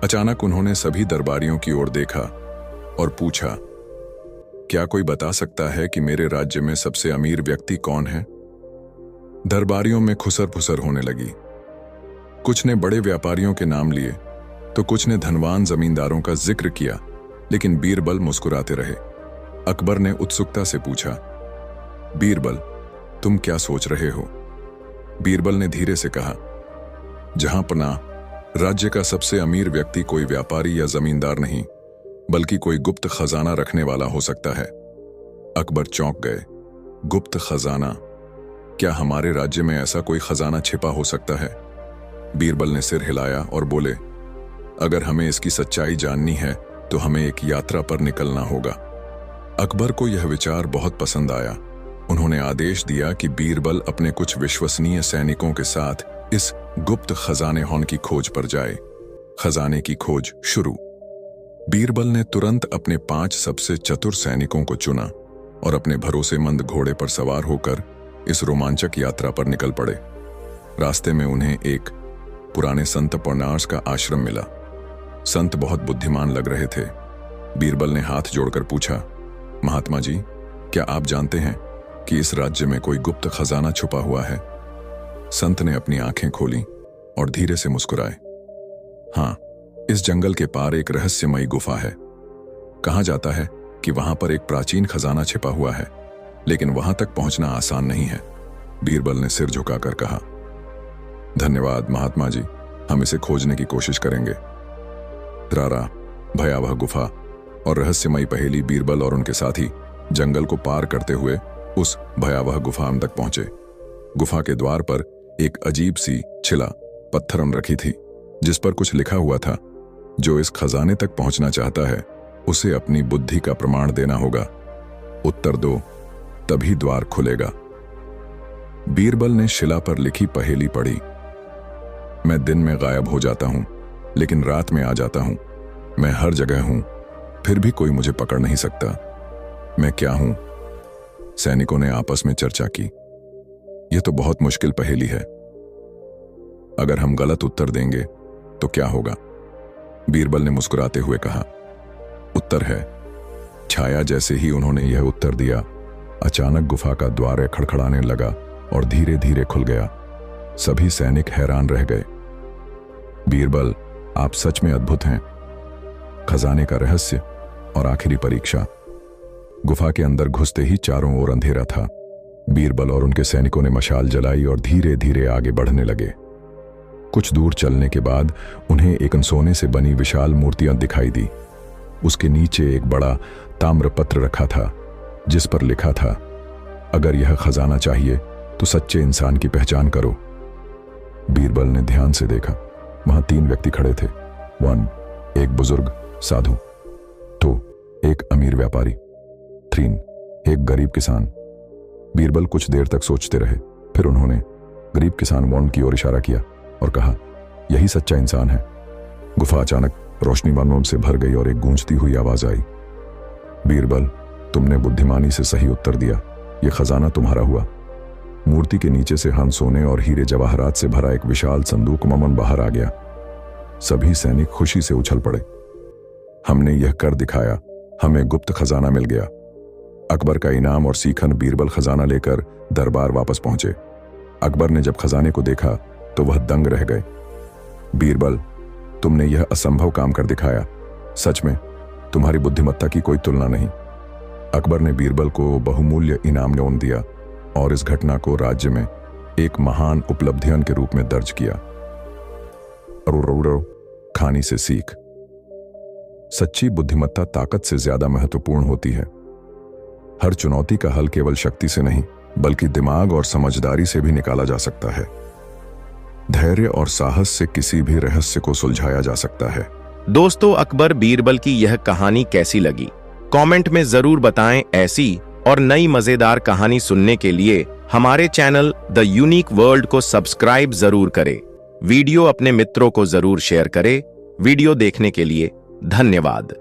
अचानक उन्होंने सभी दरबारियों की ओर देखा और पूछा, क्या कोई बता सकता है कि मेरे राज्य में सबसे अमीर व्यक्ति कौन है? दरबारियों में खुसर फुसर होने लगी। कुछ ने बड़े व्यापारियों के नाम लिए तो कुछ ने धनवान जमींदारों का जिक्र किया, लेकिन बीरबल मुस्कुराते रहे। अकबर ने उत्सुकता से पूछा, बीरबल, तुम क्या सोच रहे हो? बीरबल ने धीरे से कहा, जहां पनाह, राज्य का सबसे अमीर व्यक्ति कोई व्यापारी या जमींदार नहीं बल्कि कोई गुप्त खजाना रखने वाला हो सकता है। अकबर चौंक गए। गुप्त खजाना? क्या हमारे राज्य में ऐसा कोई खजाना छिपा हो सकता है? बीरबल ने सिर हिलाया और बोले, अगर हमें इसकी सच्चाई जाननी है तो हमें एक यात्रा पर निकलना होगा। अकबर को यह विचार बहुत पसंद आया। उन्होंने आदेश दिया कि बीरबल अपने कुछ विश्वसनीय सैनिकों के साथ इस गुप्त खजाने हॉन की खोज पर जाए। खजाने की खोज शुरू। बीरबल ने तुरंत अपने 5 सबसे चतुर सैनिकों को चुना और अपने भरोसेमंद घोड़े पर सवार होकर इस रोमांचक यात्रा पर निकल पड़े। रास्ते में उन्हें एक पुराने संत पौर्णार्स का आश्रम मिला। संत बहुत बुद्धिमान लग रहे थे। बीरबल ने हाथ जोड़कर पूछा, महात्मा जी, क्या आप जानते हैं कि इस राज्य में कोई गुप्त खजाना छुपा हुआ है? संत ने अपनी आंखें खोली और धीरे से मुस्कुराए। हाँ, इस जंगल के पार एक रहस्यमयी गुफा है। कहाँ जाता है? कि वहां पर एक प्राचीन खजाना छिपा हुआ है, लेकिन वहां तक पहुंचना आसान नहीं है। बीरबल ने सिर झुकाकर कहा, धन्यवाद महात्मा जी, हम इसे खोजने की कोशिश करेंगे। रारा, भयावह गुफा और रहस्यमयी पहेली। बीरबल और उनके साथी जंगल को पार करते हुए उस भयावह गुफा तक पहुंचे। गुफा के द्वार पर एक अजीब सी छिला पत्थर रखी थी, जिस पर कुछ लिखा हुआ था, जो इस खजाने तक पहुंचना चाहता है उसे अपनी बुद्धि का प्रमाण देना होगा। उत्तर दो, तभी द्वार खुलेगा। बीरबल ने शिला पर लिखी पहेली पढ़ी। मैं दिन में गायब हो जाता हूं, लेकिन रात में आ जाता हूं। मैं हर जगह हूं, फिर भी कोई मुझे पकड़ नहीं सकता। मैं क्या हूं? सैनिकों ने आपस में चर्चा की। यह तो बहुत मुश्किल पहेली है। अगर हम गलत उत्तर देंगे तो क्या होगा? बीरबल ने मुस्कुराते हुए कहा, उत्तर है छाया। जैसे ही उन्होंने यह उत्तर दिया, अचानक गुफा का द्वार खड़खड़ाने लगा और धीरे धीरे खुल गया। सभी सैनिक हैरान रह गए। बीरबल, आप सच में अद्भुत हैं। खजाने का रहस्य और आखिरी परीक्षा। गुफा के अंदर घुसते ही चारों ओर अंधेरा था। बीरबल और उनके सैनिकों ने मशाल जलाई और धीरे धीरे आगे बढ़ने लगे। कुछ दूर चलने के बाद उन्हें एक सोने से बनी विशाल मूर्तियां दिखाई दी। उसके नीचे एक बड़ा ताम्रपत्र रखा था, जिस पर लिखा था, अगर यह खजाना चाहिए तो सच्चे इंसान की पहचान करो। बीरबल ने ध्यान से देखा। वहां 3 व्यक्ति खड़े थे। 1, एक बुजुर्ग साधु। 2, एक अमीर व्यापारी। 3, एक गरीब किसान। बीरबल कुछ देर तक सोचते रहे। फिर उन्होंने गरीब किसान वॉन की ओर इशारा किया और कहा, यही सच्चा इंसान है। गुफा अचानक रोशनी बानों से भर गई और एक गूंजती हुई आवाज आई, बीरबल, तुमने बुद्धिमानी से सही उत्तर दिया। यह खजाना तुम्हारा हुआ। मूर्ति के नीचे से हन सोने और हीरे जवाहरात से भरा एक विशाल संदूक ममन बाहर आ गया। सभी सैनिक खुशी से उछल पड़े। हमने यह कर दिखाया, हमें गुप्त खजाना मिल गया। अकबर का इनाम और सीखन। बीरबल खजाना लेकर दरबार वापस पहुंचे। अकबर ने जब खजाने को देखा तो वह दंग रह गए। बीरबल, तुमने यह असंभव काम कर दिखाया। सच में तुम्हारी बुद्धिमत्ता की कोई तुलना नहीं। अकबर ने बीरबल को बहुमूल्य इनाम दिया और इस घटना को राज्य में एक महान उपलब्धियन के रूप में दर्ज किया। कहानी से सीख। सच्ची बुद्धिमत्ता ताकत से ज्यादा महत्वपूर्ण होती है। हर चुनौती का हल केवल शक्ति से नहीं, बल्कि दिमाग और समझदारी से भी निकाला जा सकता है। धैर्य और साहस से किसी भी रहस्य को सुलझाया जा सकता है। दोस्तों, अकबर बीरबल की यह कहानी कैसी लगी? कमेंट में जरूर बताएं। ऐसी और नई मजेदार कहानी सुनने के लिए हमारे चैनल द यूनिक वर्ल्ड को सब्सक्राइब जरूर करें। वीडियो अपने मित्रों को जरूर शेयर करें। वीडियो देखने के लिए धन्यवाद।